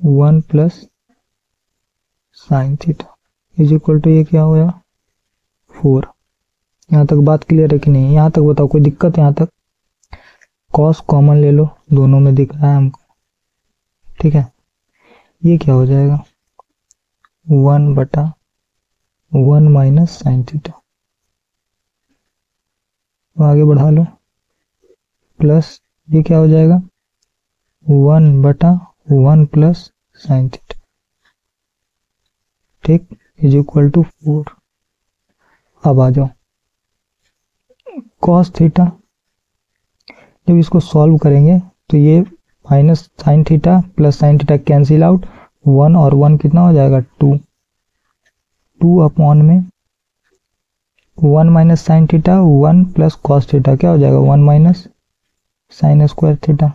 1 plus sine theta is equal to ये क्या होगा 4। यहाँ तक बात क्लियर है कि नहीं, यहाँ तक बताओ कोई दिक्कत यहाँ तक। कॉस कॉमन ले लो, दोनों में दिख रहा है हमको। ठीक है, ये क्या हो जाएगा 1 बटा 1 माइनस साइन थीटा, आगे बढ़ा लो, प्लस ये क्या हो जाएगा 1 बटा 1 प्लस साइन थीटा। ठीक, इज इक्वल टू 4। अब आ जाओ कॉस थीटा, जब इसको सॉल्व करेंगे तो ये minus sine theta plus sine theta cancel out, 1 और 1 कितना हो जाएगा 2, 2 अपॉन में 1 minus sine theta 1 plus cos theta क्या हो जाएगा 1 माइनस साइन स्क्वायर थीटा।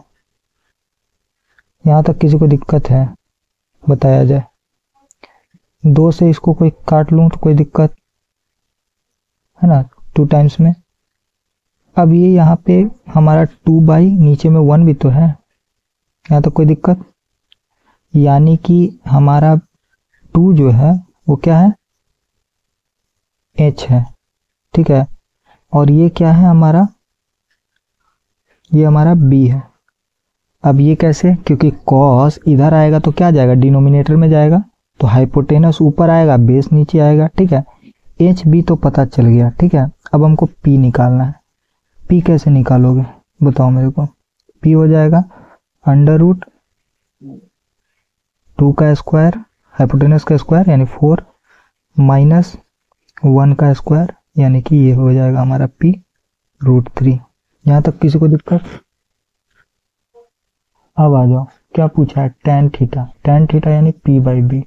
यहाँ तक किसी को दिक्कत है बताया जाए, 2 से इसको कोई काट लूं तो कोई दिक्कत है ना, 2 टाइम्स में। अब ये यहाँ पे हमारा 2 बाई नीचे में 1 भी तो है, यहाँ तक कोई दिक्कत, यानी कि हमारा 2 जो है वो क्या है h है। ठीक है, और ये क्या है हमारा, ये हमारा b है। अब ये कैसे, क्योंकि cos इधर आएगा तो क्या जाएगा डिनोमिनेटर में जाएगा, तो हाइपोटेनस ऊपर आएगा बेस नीचे आएगा। ठीक है, एच बी तो पता चल गया। ठीक है, अब हमको पी निकालना है। पी कैसे निकालोगे बताओ मेरे को। पी हो जाएगा √2 का स्क्वायर हाइपोटेनस का स्क्वायर यानी 4 माइनस 1 का स्क्वायर यानी कि ये हो जाएगा हमारा पी √3। यहाँ तक किसी को दिक्कत। अब आ जाओ क्या पूछा है tan थीटा, tan थीटा यानी p by B,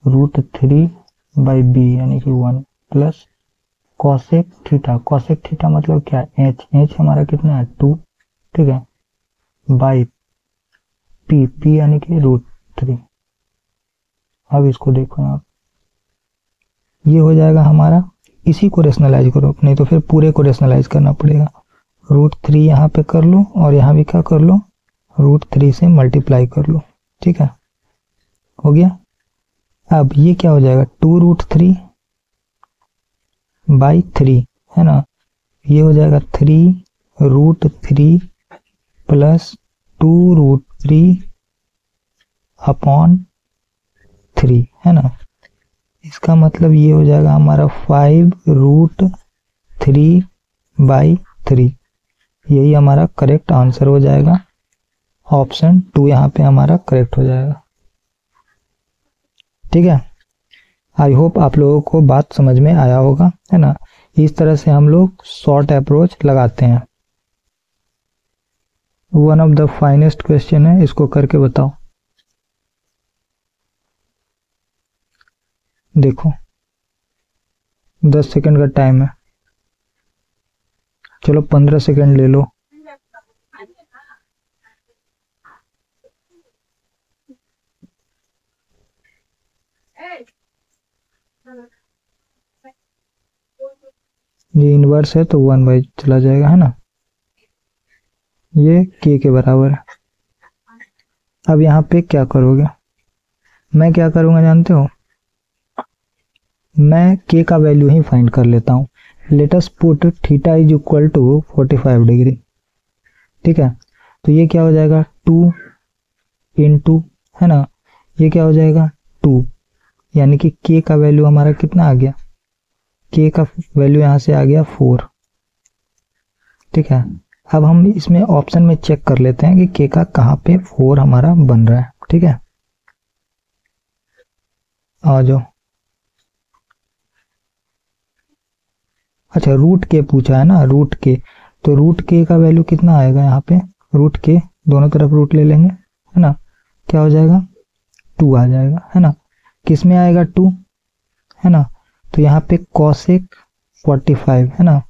√3 by B यानी कि 1 plus cosec theta, cosec theta मतलब क्या है h, h हमारा कितना है 2। ठीक है, बाई p, p यानी कि √3। अब इसको देखो आप, ये हो जाएगा हमारा, इसी को रेशनलाइज करो, नहीं तो फिर पूरे को रेशनलाइज करना पड़ेगा। √3 यहाँ पे कर लो और यहाँ भी क्या कर लो √3 से मल्टीप्लाई कर लो। ठीक है, हो गया। अब ये क्या हो जाएगा 2√3 बाई 3 है ना, ये हो जाएगा 3√3 प्लस 2√3 अपॉन 3 है ना। इसका मतलब ये हो जाएगा हमारा 5√3 बाई 3। यही हमारा करेक्ट आंसर हो जाएगा, ऑप्शन 2 यहाँ पे हमारा करेक्ट हो जाएगा। ठीक है, आई होप आप लोगों को बात समझ में आया होगा, है ना। इस तरह से हम लोग शॉर्ट अप्रोच लगाते हैं। One of the finest question है, इसको करके बताओ। देखो 10 सेकंड का टाइम है, चलो 15 सेकंड ले लो। ये इनवर्स है तो 1 बाई चला जाएगा, है ना, ये k के बराबर है। अब यहाँ पे क्या करोगे, मैं क्या करूंगा जानते हो, मैं के का वैल्यू ही फाइंड कर लेता हूँ। Let us put theta is equal to 45 degree. ठीक है, तो ये क्या हो जाएगा 2 इंटू, है ना, ये क्या हो जाएगा 2, यानी कि के का वैल्यू हमारा कितना आ गया, के का वैल्यू यहां से आ गया 4। ठीक है, अब हम इसमें ऑप्शन में चेक कर लेते हैं कि के का कहाँ पे 4 हमारा बन रहा है। ठीक है, आ जाओ। अच्छा, रूट के पूछा है ना, रूट के, तो रूट के का वैल्यू कितना आएगा यहाँ पे, रूट के दोनों तरफ रूट ले लेंगे, है ना, क्या हो जाएगा 2 आ जाएगा, है ना। किस में आएगा 2, है ना, तो यहाँ पे कॉसेक 45, है ना,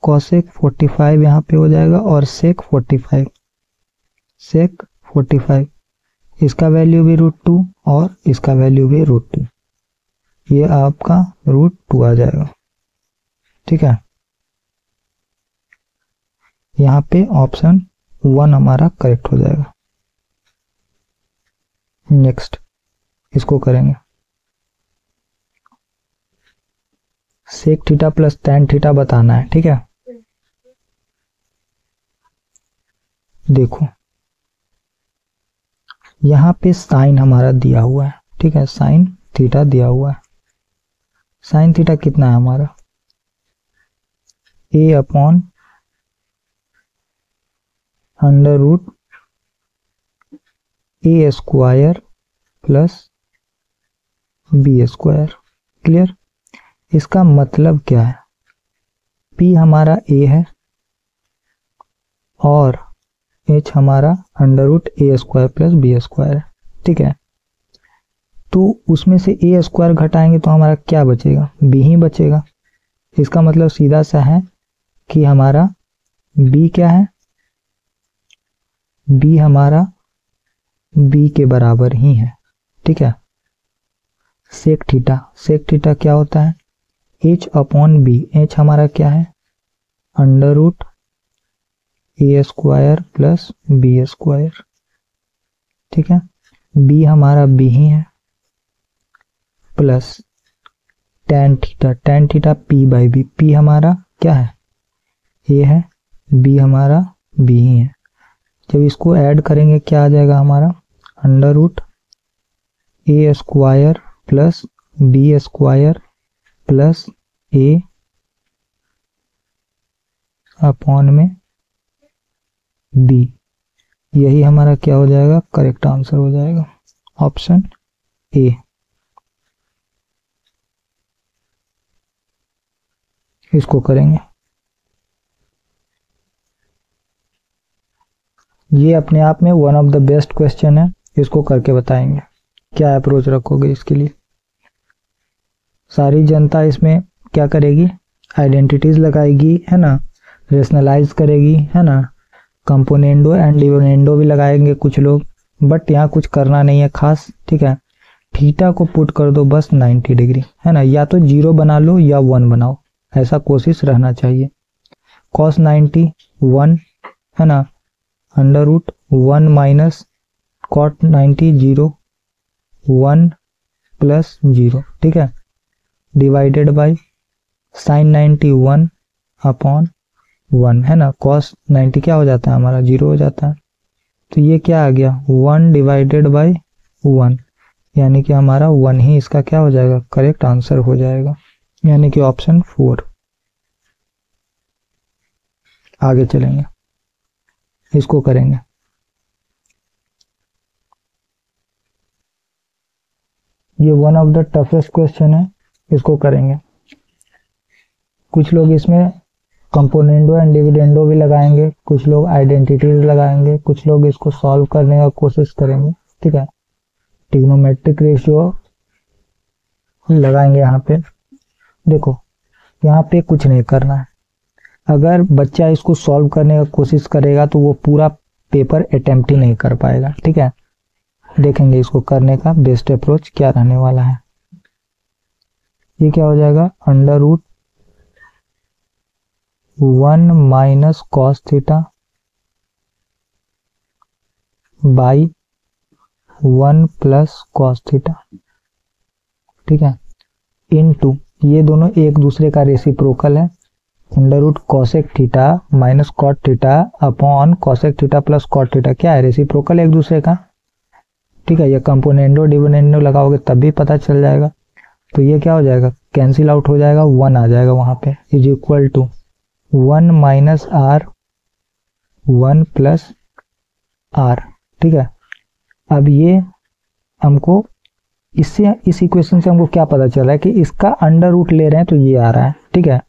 कॉसेक 45 यहाँ पे हो जाएगा, और सेक 45, सेक 45, इसका वैल्यू भी √2 और इसका वैल्यू भी √2, ये आपका √2 आ जाएगा। ठीक है, यहाँ पे ऑप्शन 1 हमारा करेक्ट हो जाएगा। नेक्स्ट इसको करेंगे, sec theta plus tan theta बताना है। ठीक है, देखो यहाँ पे साइन हमारा दिया हुआ है। ठीक है, साइन थीटा दिया हुआ है। साइन थीटा कितना है हमारा, a upon under root A square plus B square. Clear, इसका मतलब क्या है, p हमारा a है और h हमारा under root A square plus B square है। ठीक है, तो उसमें से ए स्क्वायर घटाएंगे तो हमारा क्या बचेगा, b ही बचेगा। इसका मतलब सीधा सा है कि हमारा b क्या है, b हमारा b के बराबर ही है। ठीक है, सेक थीटा क्या होता है, h अपॉन बी, h हमारा क्या है under root A square plus B square. ठीक है, b हमारा b ही है, plus tan theta p by B, p हमारा क्या है a है, b हमारा b ही है। जब इसको ऐड करेंगे क्या आ जाएगा हमारा, under root A square plus B square plus A upon में बी, यही हमारा क्या हो जाएगा, करेक्ट आंसर हो जाएगा, ऑप्शन ए। इसको करेंगे, ये अपने आप में one of the best question है, इसको करके बताएंगे क्या अप्रोच रखोगे इसके लिए। सारी जनता इसमें क्या करेगी, आइडेंटिटीज लगाएगी, है ना, रेशनलाइज करेगी, है ना, कंपोनेंडो एंड डिविडेंडो भी लगाएंगे कुछ लोग, बट यहाँ कुछ करना नहीं है खास। ठीक है, थीटा को पुट कर दो बस 90 डिग्री, है ना, या तो 0 बना लो या 1 बनाओ, ऐसा कोशिश रहना चाहिए। cos 90 1, है ना, under root 1 minus cot 90 0, 1 plus 0। ठीक है, डिवाइडेड बाय साइन 90 1 अपॉन 1, है ना, cos 90 क्या हो जाता है हमारा 0 हो जाता है, तो ये क्या आ गया 1 डिवाइडेड बाय 1, यानी कि हमारा 1 ही इसका क्या हो जाएगा, करेक्ट आंसर हो जाएगा, यानी कि ऑप्शन 4। आगे चलेंगे, इसको करेंगे, ये one of the toughest question है, इसको करेंगे। कुछ लोग इसमें कंपोनेंडो एंड डिविडेंडो भी लगाएंगे, कुछ लोग आइडेंटिटीज लगाएंगे, कुछ लोग इसको सॉल्व करने का कोशिश करेंगे। ठीक है, ट्रिग्नोमेट्रिक रेशियो लगाएंगे यहाँ पे। देखो यहाँ पे कुछ नहीं करना है, अगर बच्चा इसको सॉल्व करने का कोशिश करेगा तो वो पूरा पेपर अटेम्प्ट ही नहीं कर पाएगा। ठीक है, देखेंगे इसको करने का बेस्ट अप्रोच क्या रहने वाला है। ये क्या हो जाएगा under root 1 minus cos theta by 1 plus cos theta. ठीक है, इनटू, ये दोनों एक दूसरे का रेसिप्रोकल है, under root cosec theta minus cot theta upon cosec theta plus cot theta, क्या है, रेसिप्रोकल एक दूसरे का। ठीक है, ये कंपोनेंडो डिविडेंडो लगाओगे तब भी पता चल जाएगा। तो ये क्या हो जाएगा, कैंसिल आउट हो जाएगा, 1 आ जाएगा वहां पे, is equal to 1 minus R 1 plus R. ठीक है, अब ये हमको इससे, इस इक्वेशन से हमको क्या पता चला है कि इसका अंडर रूट ले रहे हैं तो ये आ रहा है। ठीक है,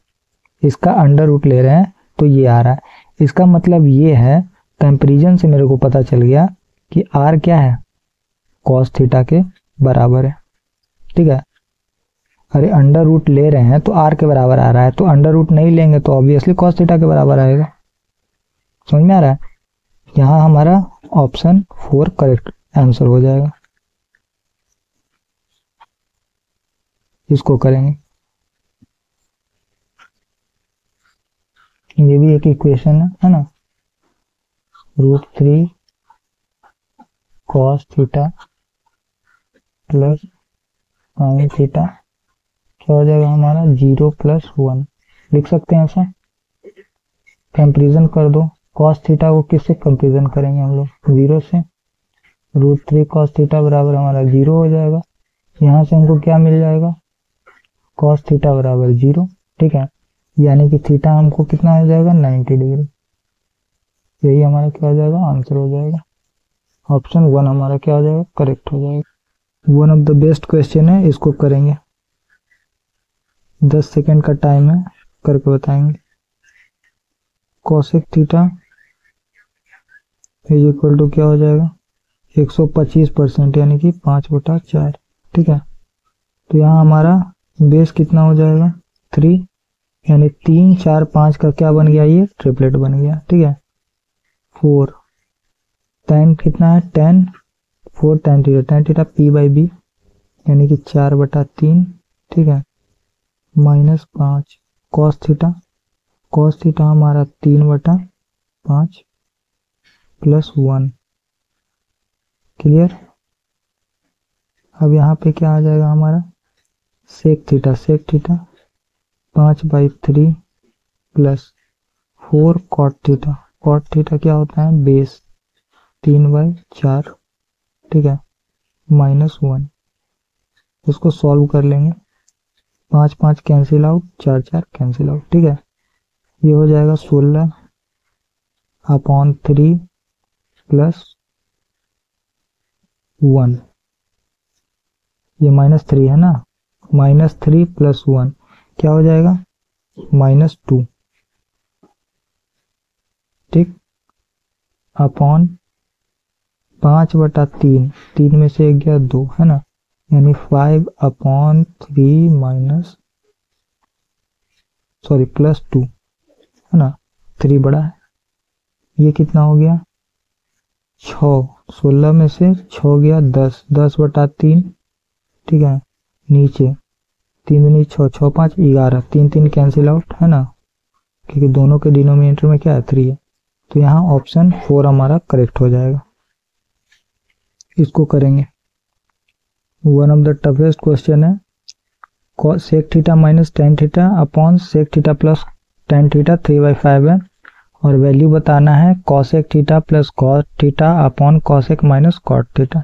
इसका अंडर रूट ले रहे हैं तो ये आ रहा है। इसका मतलब ये है, कंपैरिजन से मेरे को पता चल गया कि आर क्या है, कॉस थीटा के बराबर है। ठीक है, अरे अंडर रूट ले रहे हैं तो आर के बराबर आ रहा है, तो अंडर रूट नहीं लेंगे तो ऑब्वियसली कॉस थीटा के बराबर आएगा। समझ में आ रहा है, यहाँ हमारा ऑप्शन 4 करेक्ट आंसर हो जाएगा। इसको करेंगे, ये भी एक इक्वेशन है ना, √3 cos theta plus sin theta, क्या हो जाएगा हमारा 0 + 1, लिख सकते हैं ऐसा। कंपेरिजन कर दो, cos थीटा को किससे कंपेरिजन करेंगे हम लोग, 0 से, √3 cos थीटा बराबर हमारा 0 हो जाएगा। यहाँ से हमको क्या मिल जाएगा, cos थीटा बराबर 0। ठीक है, यानी कि थीटा हमको कितना हो जाएगा, 90 डिग्री। यही हमारा क्या हो जाएगा, आंसर हो जाएगा। ऑप्शन 1 हमारा क्या हो जाएगा, करेक्ट हो जाएगा। One of the best question है, इसको करेंगे। 10 सेकेंड का टाइम है, करके बताएंगे। Cosec theta is equal to क्या हो जाएगा, 125%, यानी कि 5/4। ठीक है, तो यहाँ हमारा बेस कितना हो जाएगा, 3, यानी 3 4 5 का क्या बन गया, ये ट्रिपलेट बन गया। ठीक है, 4 tan कितना है, 10 4 tan थीटा p/b, यानी कि 4/3। ठीक है, -5 cos थीटा हमारा 3/5 प्लस 1। क्लियर। अब यहाँ पे क्या आ जाएगा हमारा, sec theta 5/3 plus 4 cot theta क्या होता है, बेस 3/4। ठीक है, -1। इसको सॉल्व कर लेंगे, 5 5 कैंसिल आउट, 4 4 कैंसिल आउट। ठीक है, ये हो जाएगा 16/3 प्लस 1, ये -3 है ना, -3 प्लस 1 क्या हो जाएगा, -2। ठीक, अपॉन 5/3, 3 में से 1 गया 2 है ना, यानी 5/3 प्लस 2 है ना, 3 बड़ा है। ये कितना हो गया, 6, 16 में से 6 गया 10, 10/3। ठीक है, नीचे 3 दूनी 6, 6 5 11, 3 3 कैंसिल आउट है ना, क्योंकि दोनों के डिनोमिनेटर में क्या है, 3 है। तो यहाँ ऑप्शन 4 हमारा करेक्ट हो जाएगा। इसको करेंगे। One of the toughest question है, sec theta minus tan theta upon sec theta plus tan theta 3/5 है, और वैल्यू बताना है cosec theta plus cot theta upon cosec minus cot theta.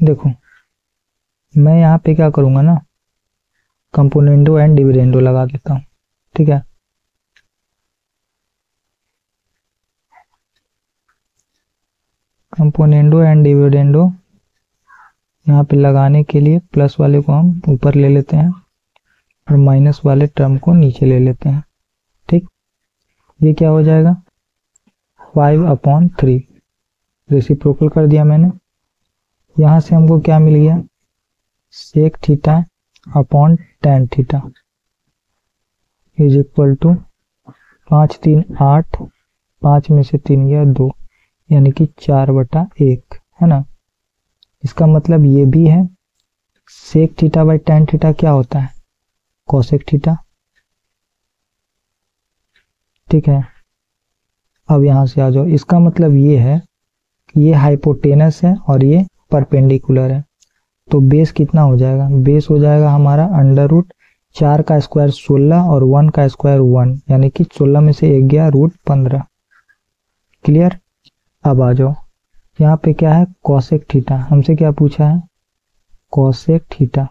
देखो मैं यहाँ पे क्या करूँगा ना, कंपोनेंडो एंड डिविडेंडो लगा देता हूँ। ठीक है, कंपोनेंडो एंड डिविडेंडो यहाँ पे लगाने के लिए प्लस वाले को हम ऊपर ले लेते हैं और माइनस वाले टर्म को नीचे ले लेते हैं। ठीक, ये क्या हो जाएगा, 5/3 रेसिप्रोकल कर दिया मैंने। यहाँ से हमको क्या मिल गया, sec theta upon tan theta is equal to 5 3 8, 5 में से 3 गया 2, यानी कि 4/1 है ना। इसका मतलब ये भी है, sec theta by tan theta क्या होता है, कोसेक थीटा। ठीक है, अब यहां से आ जाओ, इसका मतलब ये है कि ये हाइपोटेनस है और ये परपेंडिकुलर है, तो बेस कितना हो जाएगा, बेस हो जाएगा हमारा अंडर रूट 4 का स्क्वायर 16 और 1 का स्क्वायर 1, यानी कि 16 में से 1 गया रूट 15। क्लियर। अब आ जाओ, यहाँ पे क्या है कॉसेक थीटा, हमसे क्या पूछा है कॉसेक थीटा।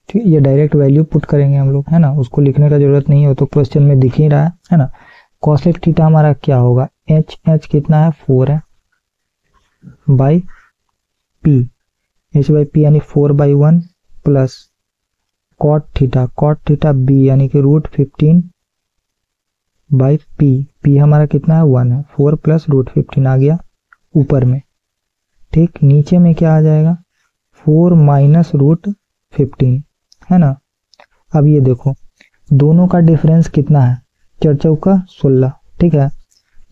ठीक, ये डायरेक्ट वैल्यू पुट करेंगे हम लोग, है ना, उसको लिखने का जरूरत नहीं है, तो क्वेश्चन में दिख ही रहा है ना। कॉसेक थीटा हमारा क्या होगा, एच कितना है 4 है by P, H by P यानी 4/1 प्लस कॉट थीटा बी यानी कि रूट 15 बाई पी हमारा कितना है 1 है, 4 प्लस रूट 15 आ गया ऊपर में। ठीक, नीचे में क्या आ जाएगा 4 माइनस रूट 15, है ना। अब ये देखो दोनों का डिफरेंस कितना है, 4 चौका 16। ठीक है,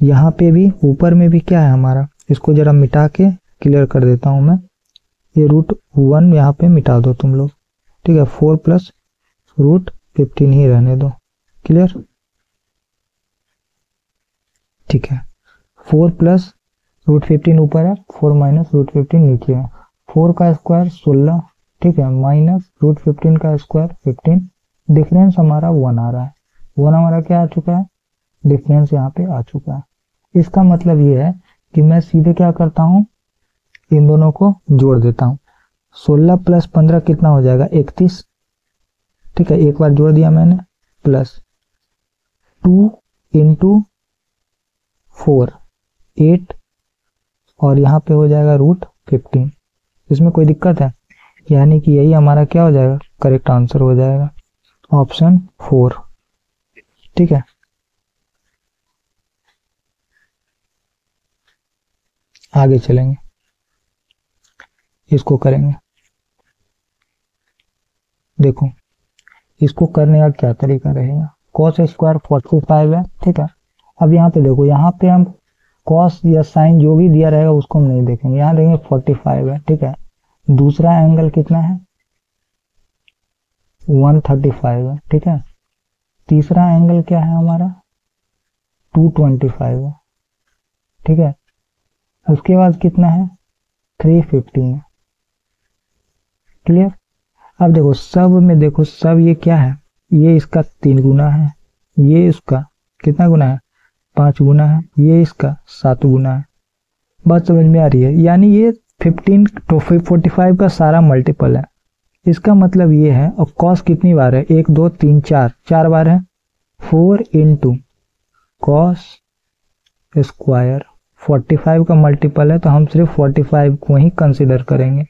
यहाँ पे भी ऊपर में भी क्या है हमारा, इसको जरा मिटा के क्लियर कर देता हूं मैं, ये रूट 1 यहाँ पे मिटा दो तुम लोग। ठीक है, 4 प्लस रूट 15 ही रहने दो। क्लियर। ठीक है, 4 प्लस रूट 15 ऊपर है, 4 माइनस रूट 15 नीचे है, 4 का स्क्वायर 16, ठीक है, माइनस रूट 15 का स्क्वायर 15, डिफरेंस हमारा 1 आ रहा है, 1 हमारा क्या आ चुका है, डिफरेंस यहाँ पे आ चुका है। इसका मतलब ये है कि मैं सीधे क्या करता हूँ, इन दोनों को जोड़ देता हूँ। 16 प्लस 15 कितना हो जाएगा 31। ठीक है, एक बार जोड़ दिया मैंने, प्लस 2 इंटू 4 8 और यहाँ पे हो जाएगा रूट 15। इसमें कोई दिक्कत है, यानी कि यही हमारा क्या हो जाएगा, करेक्ट आंसर हो जाएगा ऑप्शन 4। ठीक है, आगे चलेंगे, इसको करेंगे। देखो इसको करने का क्या तरीका रहेगा, कॉस स्क्वायर 45 है। ठीक है, अब यहाँ पे देखो, यहाँ पे हम कॉस या साइन जो भी दिया रहेगा उसको हम नहीं देखेंगे, यहाँ देखेंगे 45 है। ठीक है, दूसरा एंगल कितना है 135 है। ठीक है, तीसरा एंगल क्या है हमारा 225 है। ठीक है, उसके बाद कितना है 315 है। क्लियर। अब देखो सब में देखो, सब ये क्या है, ये इसका 3 गुना है, ये इसका कितना गुना है 5 गुना है, ये इसका 7 गुना है। बात समझ में आ रही है, यानी ये 15 तो 45 का सारा मल्टीपल है। इसका मतलब ये है, और कॉस कितनी बार है 1 2 3 4 बार है, 4 इंटू कॉस स्क्वायर 45 का मल्टीपल है, तो हम सिर्फ 45 को ही कंसिडर करेंगे।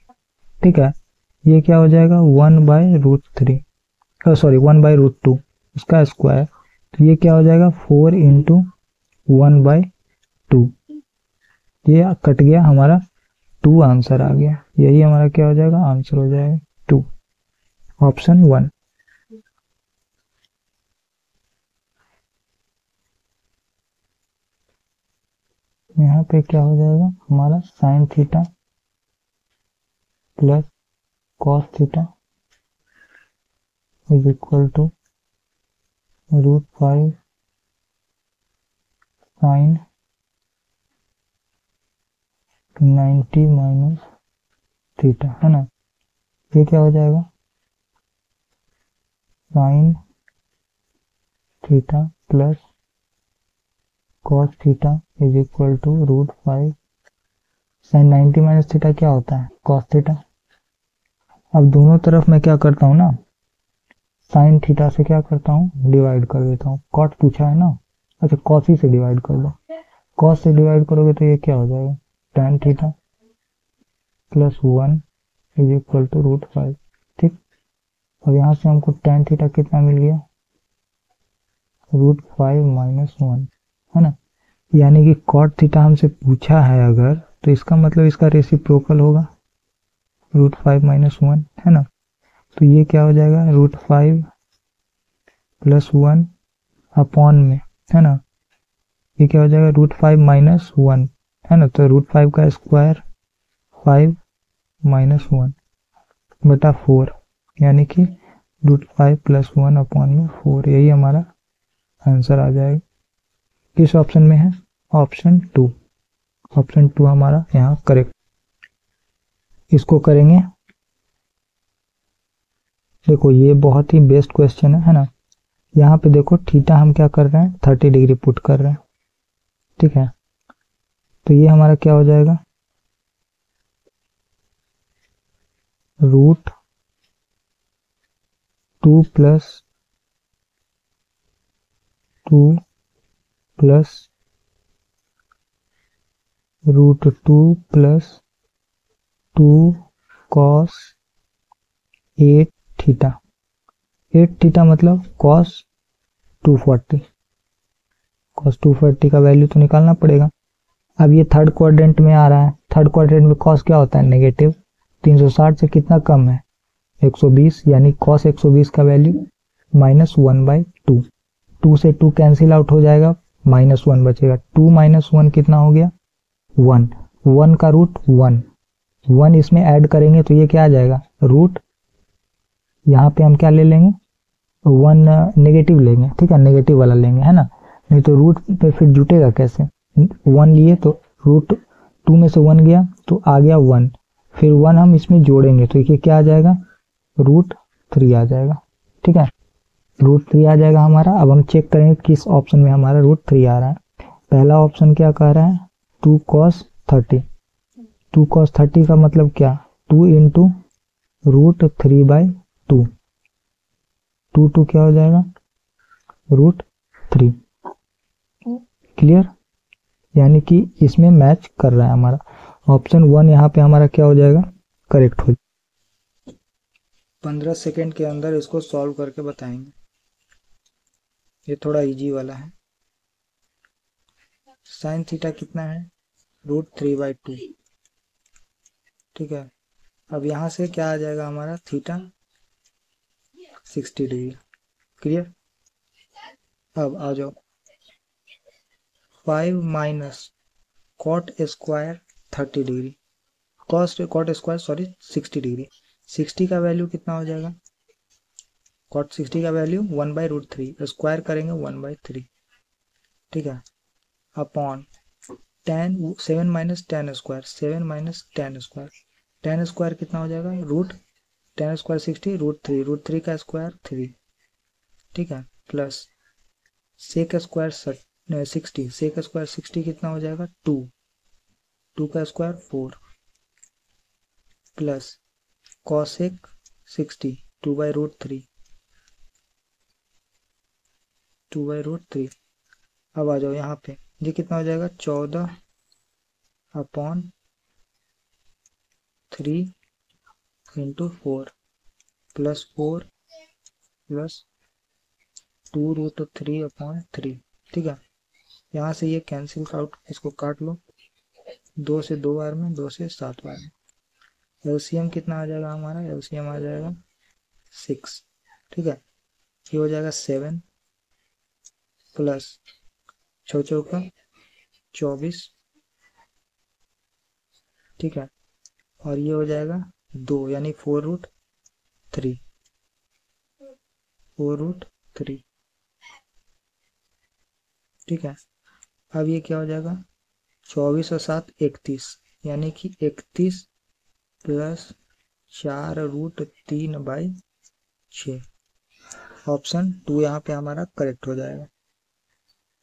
ठीक है, ये क्या हो जाएगा 1/√3, सॉरी 1/√2 उसका स्क्वायर, तो ये क्या हो जाएगा 4 इंटू 1/2, ये कट गया हमारा 2 आंसर आ गया, यही हमारा क्या हो जाएगा आंसर हो जाएगा 2, ऑप्शन 1। यहाँ पे क्या हो जाएगा हमारा sine theta plus cos theta is equal to √5 sine 90 minus theta, है ना। ये क्या हो जाएगा sine theta plus cos theta is equal to √5 sine 90 minus theta क्या होता है कॉस थीटा। अब दोनों तरफ मैं क्या करता हूँ ना, साइन थीटा से क्या करता हूँ डिवाइड कर देता हूँ, कॉट पूछा है ना, अच्छा कॉस ही से डिवाइड कर दो, कॉस से डिवाइड करोगे तो ये क्या हो जाएगा tan theta plus 1 is equal to √5। ठीक, अब यहाँ से हमको tan थीटा कितना मिल गया √5 माइनस 1, है ना, यानी कि कॉट थीटा हमसे पूछा है अगर, तो इसका मतलब इसका रेसिप्रोकल होगा √5 माइनस 1, है ना। तो ये क्या हो जाएगा √5 प्लस 1 अपॉन में, है ना, ये क्या हो जाएगा √5 माइनस 1, है ना, तो √5 का स्क्वायर 5 माइनस 1 बटा 4, यानी कि √5 प्लस 1 अपॉन में 4, यही हमारा आंसर आ जाएगा। किस ऑप्शन में है ऑप्शन 2, ऑप्शन 2 हमारा यहाँ करेक्ट। इसको करेंगे देखो ये बहुत ही बेस्ट क्वेश्चन है ना। यहाँ पे देखो थीटा हम क्या कर रहे हैं, 30 डिग्री पुट कर रहे हैं, ठीक है। तो ये हमारा क्या हो जाएगा, root 2 plus 2 plus root 2 plus 2 cos 8 थीटा। 8 थीटा मतलब कॉस 240। कॉस 240 का वैल्यू तो निकालना पड़ेगा। अब ये थर्ड क्वाड्रेंट में आ रहा है, थर्ड क्वाड्रेंट में कॉस क्या होता है, नेगेटिव। 360 से कितना कम है, 120, यानी कॉस 120 का वैल्यू -1/2। 2 से 2 कैंसिल आउट हो जाएगा, -1 बचेगा। 2 - 1 कितना हो गया, 1। 1 का रूट 1, 1 इसमें ऐड करेंगे तो ये क्या आ जाएगा, रूट, यहाँ पे हम क्या ले लेंगे, 1 नेगेटिव लेंगे, ठीक है, नेगेटिव वाला लेंगे, है ना। नहीं तो रूट पे फिर जुटेगा कैसे, 1 लिए तो रूट 2 में से 1 गया तो आ गया 1, फिर 1 हम इसमें जोड़ेंगे तो ये क्या आ जाएगा, रूट 3 आ जाएगा, ठीक है। रूट 3 आ जाएगा हमारा। अब हम चेक करेंगे किस ऑप्शन में हमारा रूट 3 आ रहा है। पहला ऑप्शन क्या कह रहा है, 2 cos 30। 2 cos 30 का मतलब क्या, 2 इंटू रूट 3/2। 2 क्या हो जाएगा, रूट 3। क्लियर, यानी कि इसमें मैच कर रहा है हमारा। ऑप्शन 1 यहाँ पे हमारा क्या हो जाएगा, करेक्ट हो। 15 सेकेंड के अंदर इसको सॉल्व करके बताएंगे। ये थोड़ा इजी वाला है। साइन थीटा कितना है, रूट 3/2, ठीक है। अब यहाँ से क्या आ जाएगा हमारा, थीटा 60 डिग्री। क्लियर। अब आ जाओ, 5 minus cot square 30 degree, cot square sorry 60 degree. 60 का वैल्यू कितना हो जाएगा, कॉट 60 का वैल्यू 1/√3, स्क्वायर करेंगे 1/3, ठीक है, upon tan 7 minus tan square, 7 minus tan square, tan square कितना हो जाएगा, रूट tan स्क्वायर 60, √3 का स्क्वायर 3, ठीक है, plus sec square 60, sec square 60 कितना हो जाएगा, 2 का स्क्वायर 4, प्लस कॉसेक 60 2/√3, 2/√3। अब आ जाओ यहाँ पे, ये कितना हो जाएगा, 14/3 इंटू 4 प्लस 4 प्लस 2√3/3, ठीक है। यहाँ से ये कैंसिल आउट, इसको काट लो, 2 से 2 बार में, 2 से 7 बार में। एलसीएम कितना आ जाएगा हमारा, एलसीएम आ जाएगा 6, ठीक है। ये हो जाएगा 7 प्लस 6 चौका 24, ठीक है, और ये हो जाएगा 2 यानी 4√3, 4√3, ठीक है। अब ये क्या हो जाएगा, 24 और 7 31, यानी कि 31 प्लस 4√3/6। ऑप्शन 2 यहाँ पे हमारा करेक्ट हो जाएगा।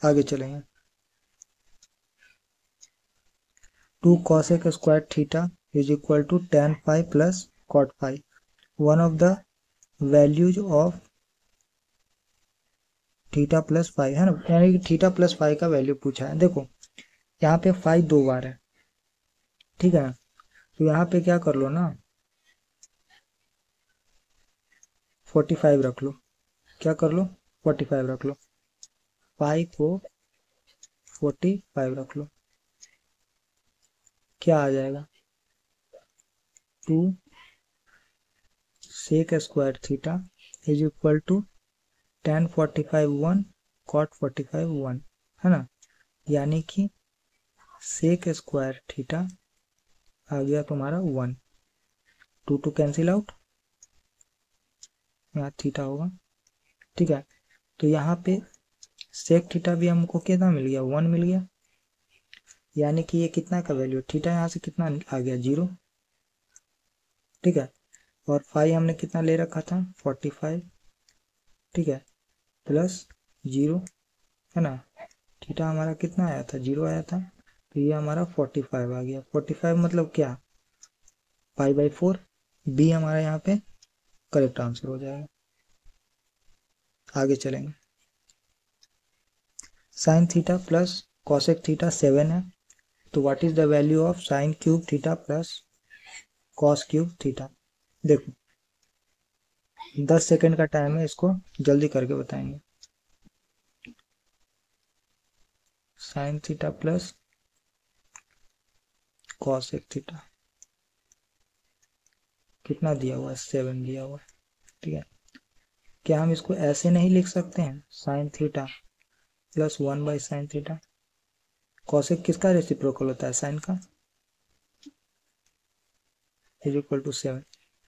आगे चलेंगे, 2 cosec square theta is equal to tan phi plus cot phi। One of the values of theta plus phi, है ना, यानी कि थीटा प्लस फाई का वैल्यू पूछा है। देखो यहाँ पे फाई 2 बार है, ठीक है, तो यहाँ पे क्या कर लो ना, 45 रख लो, क्या कर लो, 45 रख लो, फाई को 45 रख लो, क्या आ जाएगा, 2 sec square theta is equal to tan 45 1 cot 45 1, है ना, यानी कि सेक स्क्वायर थीटा आ गया तुम्हारा 1, 2 कैंसिल आउट, यहाँ थीटा होगा, ठीक है। तो यहाँ पे सेक थीटा भी हमको कितना मिल गया, 1 मिल गया, यानी कि ये कितना का वैल्यू, थीटा यहाँ से कितना आ गया, 0, ठीक है। और फाई हमने कितना ले रखा था 45, ठीक है, प्लस 0, है ना। थीटा हमारा कितना आया था 0 आया था, तो ये हमारा 45 आ गया। 45 मतलब क्या, π/4। बी हमारा यहाँ पे करेक्ट आंसर हो जाएगा। आगे चलेंगे। Sign theta plus cosec theta 7 है, तो what is the value of sine cube theta plus cos cube theta. देखो 10 सेकंड का टाइम है, इसको जल्दी करके बताएंगे। Sign theta plus cosec theta कितना दिया हुआ है 7 दिया हुआ है, ठीक है। क्या हम इसको ऐसे नहीं लिख सकते हैं, sine theta plus 1/sin theta. Cosec किसका रेसिप्रोकल होता है, साइन का, इज इक्वल टू 7।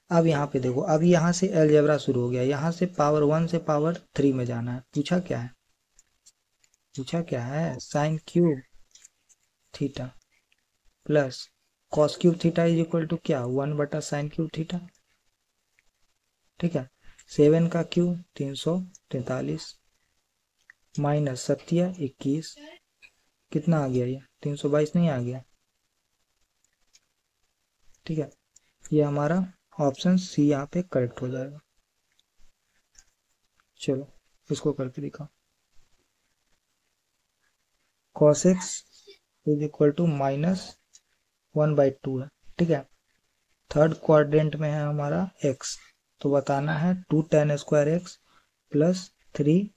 अब यहाँ पे देखो, अब यहाँ से अलजेब्रा शुरू हो गया, यहाँ से पावर 1 से पावर 3 में जाना है। पूछा क्या है, पूछा क्या है, sine cube theta plus cos cube theta is equal to क्या, 1/sin क्यूब थीटा, ठीक है। 7 का क्यूब 343 माइनस 7 21, कितना आ गया, ये 322 नहीं आ गया, ठीक है। ये हमारा ऑप्शन सी यहाँ पे करेक्ट हो जाएगा। चलो इसको करके दिखाओ। cos x is equal to -1/2 है, ठीक है। थर्ड क्वाड्रेंट में है हमारा x, तो बताना है 2 tan square x plus 3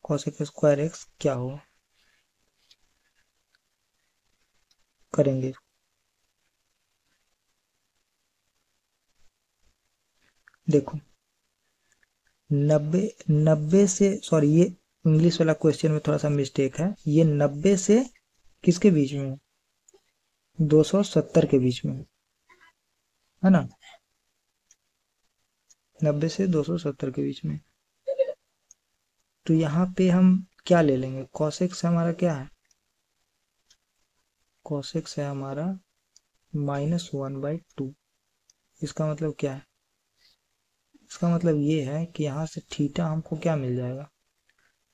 cos x square x क्या होगा, करेंगे। देखो 90 से, सॉरी ये इंग्लिश वाला क्वेश्चन में थोड़ा सा मिस्टेक है, ये 90 से किसके बीच में है, 270 के बीच में, है ना, 90 से 270 के बीच में। तो यहाँ पे हम क्या ले लेंगे, cos x हमारा क्या है, cos x है हमारा -1/2। इसका मतलब क्या है, इसका मतलब ये है कि यहाँ से थीटा हमको क्या मिल जाएगा,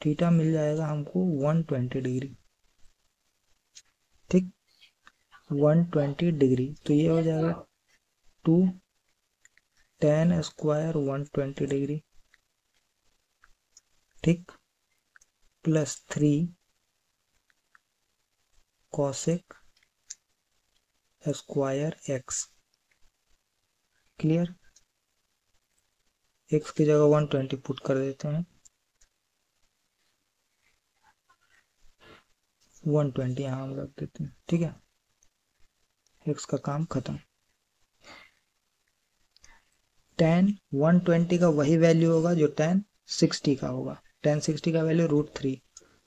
थीटा मिल जाएगा हमको 120 डिग्री, ठीक, 120 डिग्री। तो ये हो जाएगा 2 tan स्क्वायर 120 डिग्री, ठीक, plus 3 cosec square x, clear. x की जगह 120 पुट कर देते हैं, 120 यहाँ हम रख देते हैं, ठीक है। x का काम खत्म। tan 120 का वही वैल्यू होगा जो tan 60 का होगा। tan 60 का वैल्यू √3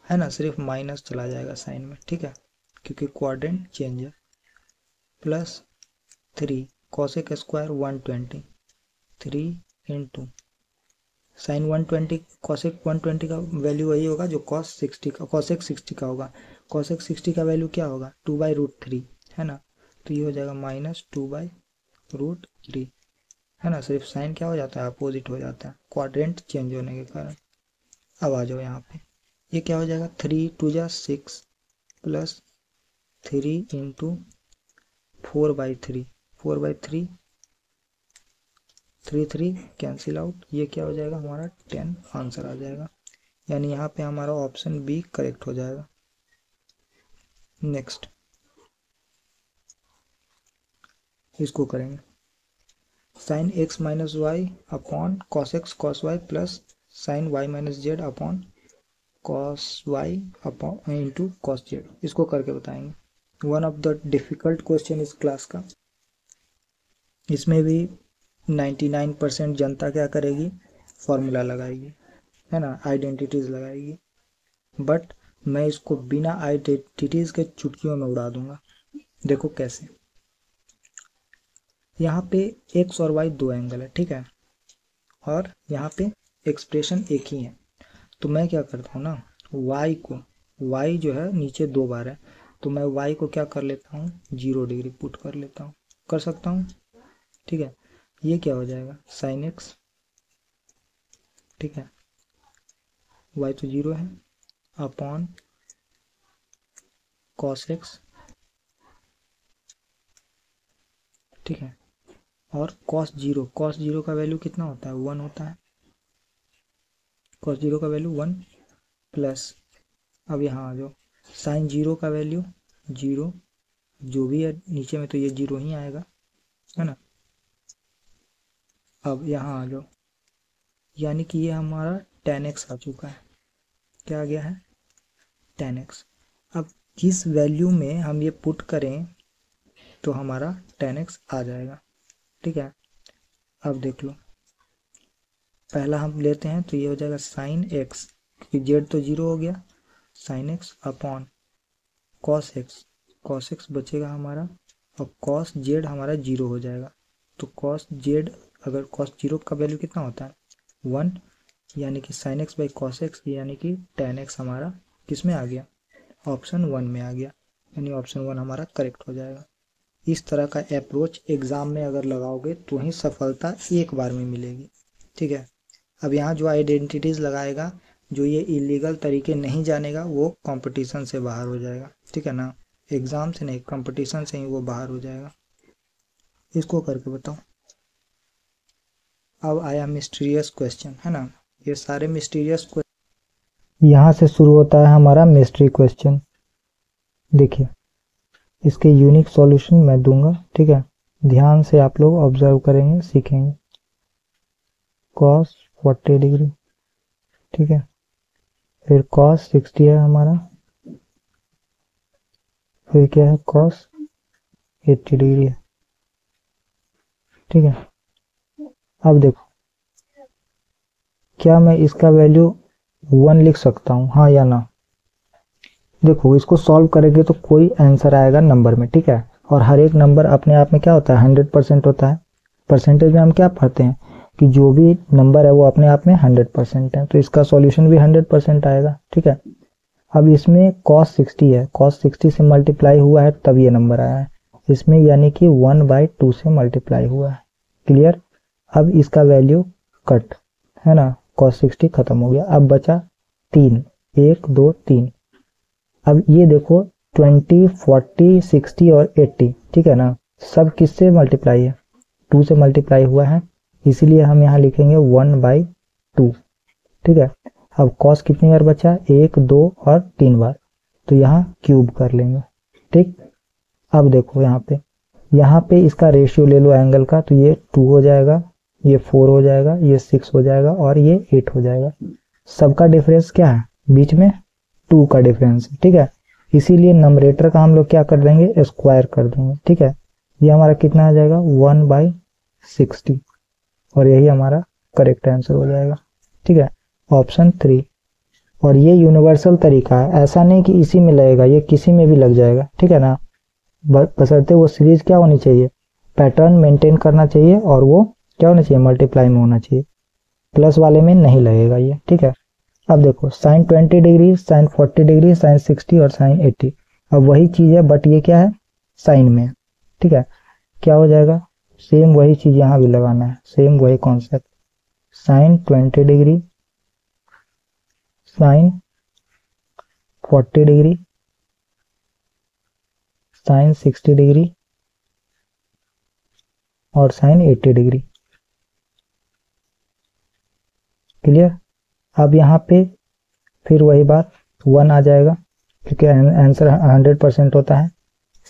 है ना, सिर्फ माइनस चला जाएगा साइन में, ठीक है, क्योंकि क्वाड्रेंट चेंज है। Plus 3 cosec square 120, 3 into sine 120, cosec 120 का वैल्यू वही होगा जो cosec 60 का होगा। cosec 60 का वैल्यू क्या होगा, 2/√3, है ना। तो ये हो जाएगा -2/√3, है ना। सिर्फ साइन क्या हो जाता है, अपोजिट हो जाता है क्वाड्रेंट चेंज होने के कारण। अब आ जाओ यहाँ पे, ये क्या हो जाएगा, 3 2 जा 6 प्लस 3 इंटू 4/3, 4/3, 3 3 कैंसिल आउट, ये क्या हो जाएगा हमारा 10 आंसर आ जाएगा। यानी यहाँ पे हमारा ऑप्शन बी करेक्ट हो जाएगा। नेक्स्ट इसको करेंगे, sine x minus Y upon cos X cos Y plus sine y minus Z upon cos Y upon into cos Z. इसको करके बताएंगे। One of the difficult question इस क्लास का। इसमें भी 99% जनता क्या करेगी, फॉर्मूला लगाएगी, है ना, आइडेंटिटीज लगाएगी। बट मैं इसको बिना आइडेंटिटीज के चुटकियों में उड़ा दूंगा। देखो कैसे, यहाँ पे x और y दो एंगल है, ठीक है, और यहाँ पे एक्सप्रेशन एक ही है। तो मैं क्या करता हूँ ना, y जो है नीचे 2 बार है, तो मैं y को क्या कर लेता हूँ 0 डिग्री पुट कर लेता हूँ, कर सकता हूँ, ठीक है। ये क्या हो जाएगा साइन एक्स, ठीक है, y तो 0 है, अपॉन कॉस एक्स, ठीक है, और कॉस जीरो का वैल्यू कितना होता है 1 होता है, कॉस जीरो का वैल्यू 1 प्लस, अब यहाँ आ जाओ साइन जीरो का वैल्यू 0, जो भी है नीचे में तो ये 0 ही आएगा, है ना। अब यहाँ आ जाओ, यानी कि ये हमारा tan x आ चुका है, क्या आ गया है tan x। अब किस वैल्यू में हम ये पुट करें तो हमारा tan x आ जाएगा, ठीक है। अब देख लो, पहला हम लेते हैं तो ये हो जाएगा साइन एक्स, क्योंकि जेड तो 0 हो गया, sine x upon cos x बचेगा हमारा, और कॉस जेड हमारा 0 हो जाएगा, तो कॉस जेड, अगर कॉस जीरो का वैल्यू कितना होता है 1, यानी कि sine x by cos x, यानी कि tan x हमारा किस में आ गया ऑप्शन 1 में आ गया, यानी ऑप्शन 1 हमारा करेक्ट हो जाएगा। इस तरह का अप्रोच एग्जाम में अगर लगाओगे तो ही सफलता एक बार में मिलेगी, ठीक है। अब यहाँ जो आइडेंटिटीज लगाएगा, जो ये इलीगल तरीके नहीं जानेगा, वो कंपटीशन से बाहर हो जाएगा, ठीक है ना, एग्जाम से नहीं कंपटीशन से ही वो बाहर हो जाएगा। इसको करके बताओ। अब आया मिस्टीरियस क्वेश्चन, है ना, ये सारे मिस्टीरियस क्वेश्चन यहाँ से शुरू होता है हमारा मिस्ट्री क्वेश्चन। देखिए इसके यूनिक सॉल्यूशन मैं दूंगा, ठीक है, ध्यान से आप लोग ऑब्जर्व करेंगे, सीखेंगे। cos 40 डिग्री, ठीक है, फिर cos 60 है हमारा, फिर क्या है cos 80 डिग्री है, ठीक है। अब देखो क्या मैं इसका वैल्यू 1 लिख सकता हूँ, हाँ या ना। देखो इसको सॉल्व करेंगे तो कोई आंसर आएगा नंबर में, ठीक है, और हर एक नंबर अपने आप में क्या होता है 100% होता है। परसेंटेज में हम क्या पढ़ते हैं कि जो भी नंबर है वो अपने आप में 100% है, तो इसका सॉल्यूशन भी 100% आएगा, ठीक है। अब इसमें cos 60 है, cos 60 से मल्टीप्लाई हुआ है तब ये नंबर आया है इसमें, यानी कि 1/2 से मल्टीप्लाई हुआ है, क्लियर। अब इसका वैल्यू कट, है ना, cos 60 खत्म हो गया, अब बचा 3, 1 2 3। अब ये देखो 20 40 60 और 80, ठीक है ना, सब किससे मल्टीप्लाई है 2 से मल्टीप्लाई हुआ है, इसीलिए हम यहाँ लिखेंगे 1/2, ठीक है। अब cos कितनी बार बचा 1 2 और 3 बार, तो यहाँ क्यूब कर लेंगे, ठीक। अब देखो यहाँ पे इसका रेशियो ले लो एंगल का, तो ये 2 हो जाएगा, ये 4 हो जाएगा, ये 6 हो जाएगा और ये 8 हो जाएगा। सबका डिफरेंस क्या है बीच में 2 का डिफरेंस, ठीक है, इसीलिए नंबरेटर का हम लोग क्या कर देंगे स्क्वायर कर देंगे, ठीक है। ये हमारा कितना आ जाएगा 1/60, और यही हमारा करेक्ट आंसर हो जाएगा, ठीक है, ऑप्शन 3। और ये यूनिवर्सल तरीका है, ऐसा नहीं कि इसी में लगेगा, ये किसी में भी लग जाएगा, ठीक है ना, बशर्ते वो सीरीज क्या होनी चाहिए पैटर्न मेंटेन करना चाहिए, और वो क्या होना चाहिए मल्टीप्लाई में होना चाहिए, प्लस वाले में नहीं लगेगा ये, ठीक है। अब देखो sine 20 degree, sine 40 degree, sine 60 और साइन 80, अब वही चीज है बट ये क्या है साइन में, ठीक है। क्या हो जाएगा सेम वही चीज यहाँ भी लगाना है, सेम वही concept, sine 20 degree, sine 40 degree, sine 60 degree और साइन 80 डिग्री, क्लियर। अब यहाँ पे फिर वही बात 1 आ जाएगा क्योंकि आंसर 100% होता है,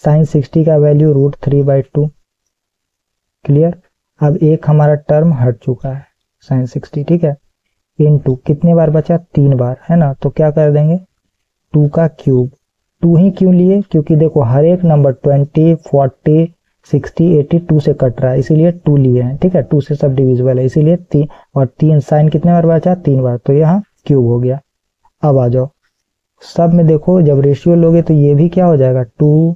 साइन 60 का वैल्यू √3/2, क्लियर। अब एक हमारा टर्म हट चुका है साइन 60, ठीक है, इनटू कितने बार बचा 3 बार, है ना, तो क्या कर देंगे 2 का क्यूब। 2 ही क्यों लिए क्योंकि देखो हर एक नंबर 20 40 60 80 2 से कट रहा है, इसीलिए 2 लिए हैं, ठीक है, 2 से सब डिविजिबल है, इसीलिए 3, और 3 साइन कितने बार बचा 3 बार, तो यहाँ क्यूब हो गया। अब आ जाओ सब में देखो जब रेशियो लोगे तो ये भी क्या हो जाएगा 2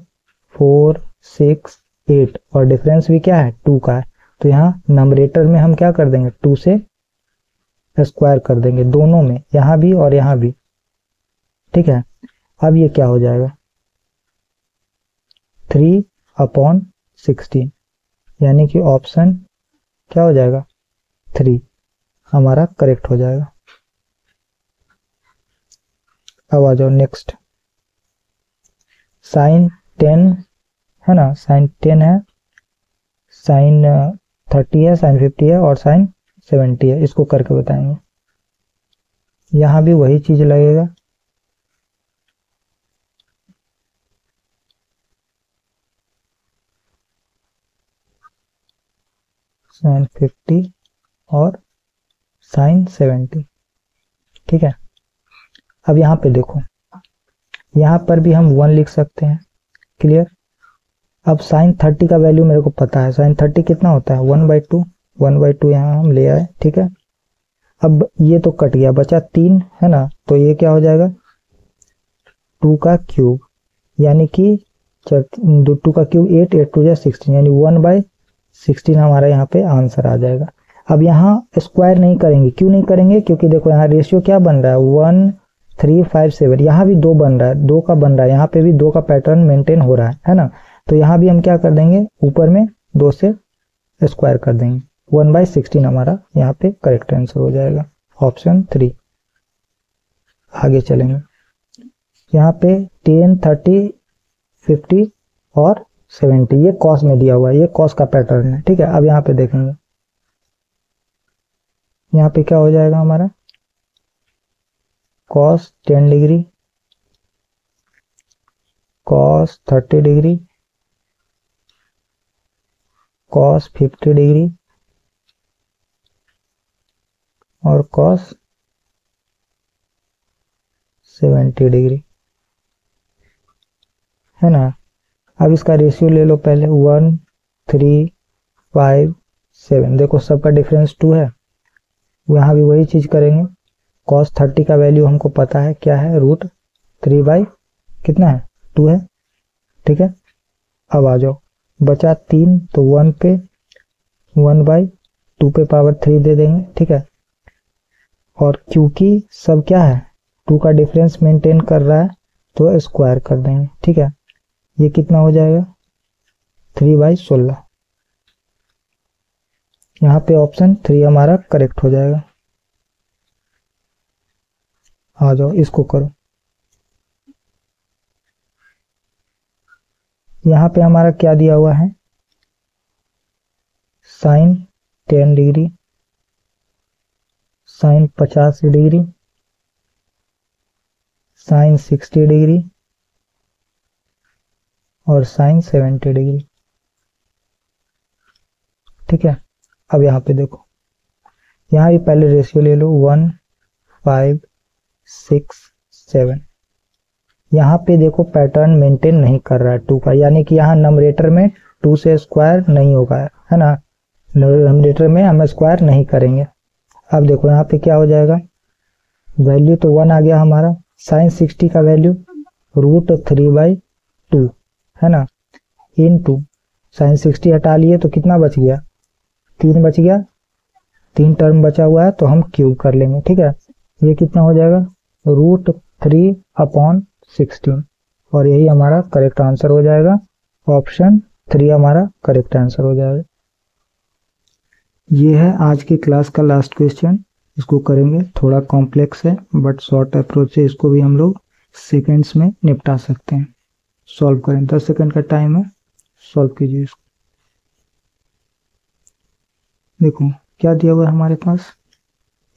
4 6 8, और डिफरेंस भी क्या है 2 का है, तो यहाँ नंबरेटर में हम क्या कर देंगे 2 से स्क्वायर कर देंगे दोनों में, यहाँ भी और यहाँ भी, ठीक है। अब ये क्या हो जाएगा 3/16, यानी कि ऑप्शन क्या हो जाएगा 3 हमारा करेक्ट हो जाएगा। अब आ जाओ नेक्स्ट, साइन 10 है ना, साइन 10 है, साइन 30 है, साइन 50 है और साइन 70 है, इसको करके बताएंगे। यहां भी वही चीज लगेगा, साइन 50 और साइन 70, ठीक है। अब यहाँ पे देखो, यहाँ पर भी हम 1 लिख सकते हैं, क्लियर। अब साइन 30 का वैल्यू मेरे को पता है, साइन 30 कितना होता है 1/2, 1/2 यहाँ हम ले आए, ठीक है। अब ये तो कट गया, बचा 3 है ना, तो ये क्या हो जाएगा 2 का क्यूब, यानी कि 2 का क्यूब 8, 8 2 16, यानी 1/16 हमारा यहाँ पे आंसर आ जाएगा। अब यहाँ स्क्वायर नहीं करेंगे, क्यों नहीं करेंगे, क्योंकि देखो यहाँ रेशियो क्या बन रहा है 1 3 5 7, यहाँ भी 2 बन रहा है, 2 का बन रहा है, यहाँ पे भी 2 का पैटर्न मेंटेन हो रहा है ना। तो यहाँ भी हम क्या कर देंगे, ऊपर में 2 से स्क्वायर कर देंगे, 1/16 हमारा यहाँ पे करेक्ट आंसर हो जाएगा, ऑप्शन 3। आगे चलेंगे, यहाँ पे 10 30 50 और 70 ये कॉस में दिया हुआ है, ये कॉस का पैटर्न है, ठीक है। अब यहाँ पे देखेंगे, यहाँ पे क्या हो जाएगा हमारा cos 10 degree, cos 30 degree, cos 50 degree और कॉस 70 डिग्री, है ना। अब इसका रेशियो ले लो पहले, 1 3 5 7, देखो सबका डिफरेंस 2 है, यहाँ भी वही चीज करेंगे। cos 30 का वैल्यू हमको पता है क्या है, √3 कितना है 2 है, ठीक है। अब आ जाओ, बचा 3, तो 1 पे 1/2 पे पावर 3 दे देंगे, ठीक है। और क्योंकि सब क्या है 2 का डिफरेंस मेंटेन कर रहा है, तो स्क्वायर कर देंगे, ठीक है। ये कितना हो जाएगा 3/16, यहाँ पे ऑप्शन 3 हमारा करेक्ट हो जाएगा। आ जाओ इसको करो, यहाँ पे हमारा क्या दिया हुआ है, sine 10 degree, sine 50 degree, sine 60 degree और साइन 70 डिग्री, ठीक है। अब यहाँ पे देखो, यहाँ भी पहले रेशियो ले लो 1 5 6 7, यहाँ पे देखो पैटर्न मेंटेन नहीं कर रहा है 2 का, यानी कि यहाँ नंबरेटर में 2 से स्क्वायर नहीं होगा, है ना, नंबरेटर में हम स्क्वायर नहीं करेंगे। अब देखो यहाँ पे क्या हो जाएगा, वैल्यू तो 1 आ गया हमारा, साइन 60 का वैल्यू √3/2 है ना, इनटू साइन 60 हटा लिए तो कितना बच गया 3 बच गया, 3 टर्म बचा हुआ है तो हम क्यूब कर लेंगे, ठीक है। ये कितना हो जाएगा √3/16, और यही हमारा करेक्ट आंसर हो जाएगा, ऑप्शन 3 हमारा करेक्ट आंसर हो जाएगा। ये है आज की क्लास का लास्ट क्वेश्चन, इसको करेंगे, थोड़ा कॉम्प्लेक्स है बट शॉर्ट अप्रोच है, इसको भी हम लोग सेकेंड्स में निपटा सकते हैं। सॉल्व करें, 10 सेकंड का टाइम है, सॉल्व कीजिए इसको। देखो क्या दिया हुआ है हमारे पास,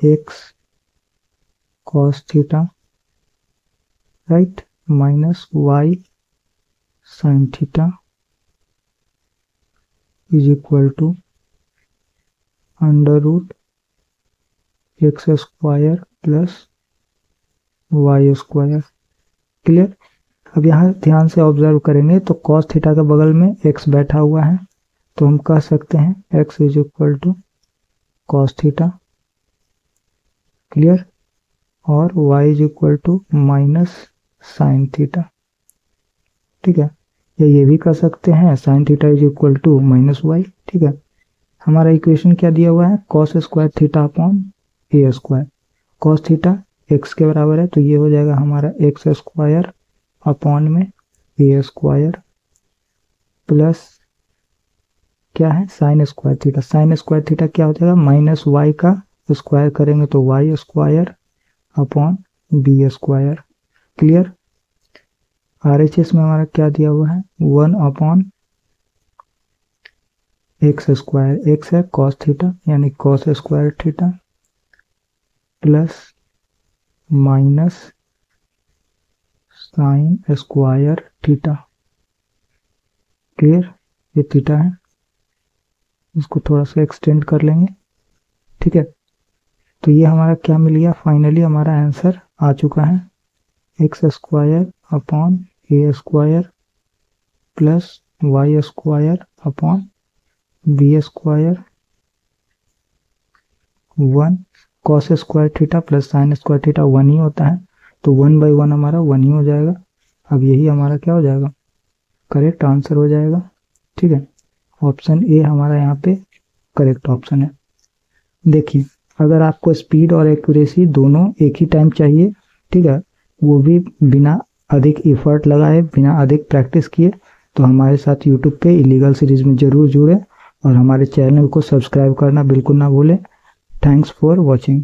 x cos theta right minus y sin theta is equal to √x² plus y square, clear. अब यहाँ ध्यान से ऑब्जर्व करेंगे तो cos थीटा के बगल में x बैठा हुआ है, तो हम कह सकते हैं x is equal to cos theta, clear, और y is equal to minus sine theta, ठीक है। या ये भी कर सकते हैं sine theta is equal to minus Y, ठीक है। हमारा इक्वेशन क्या दिया हुआ है, cos square theta upon A square, cos theta x के बराबर है, तो ये हो जाएगा हमारा x स्क्वायर अपॉन में ए स्क्वायर प्लस क्या है, sine square theta. Sine square theta क्या हो जाएगा, माइनस वाई का स्क्वायर करेंगे तो Y square upon B square. Clear. RHS में हमारा क्या दिया हुआ है, 1 अपॉन एक्स स्क्वायर। एक्स है कॉस थीटा यानी cos square theta plus minus sine square theta. Clear. ये थीटा है, इसको थोड़ा सा एक्सटेंड कर लेंगे। ठीक है, तो ये हमारा क्या मिल गया, फाइनली हमारा आंसर आ चुका है, X square upon A square plus Y square upon B square 1 cos square theta plus sine square theta 1 ही होता है, तो 1/1 हमारा 1 ही हो जाएगा। अब यही हमारा क्या हो जाएगा, करेक्ट आंसर हो जाएगा। ठीक है, ऑप्शन ए हमारा यहाँ पे करेक्ट ऑप्शन है। देखिए, अगर आपको स्पीड और एक्यूरेसी दोनों एक ही टाइम चाहिए, ठीक है, वो भी बिना अधिक एफर्ट लगाए, बिना अधिक प्रैक्टिस किए, तो हमारे साथ यूट्यूब पे इलीगल सीरीज में जरूर जुड़े और हमारे चैनल को सब्सक्राइब करना बिल्कुल ना भूलें। Thanks for watching.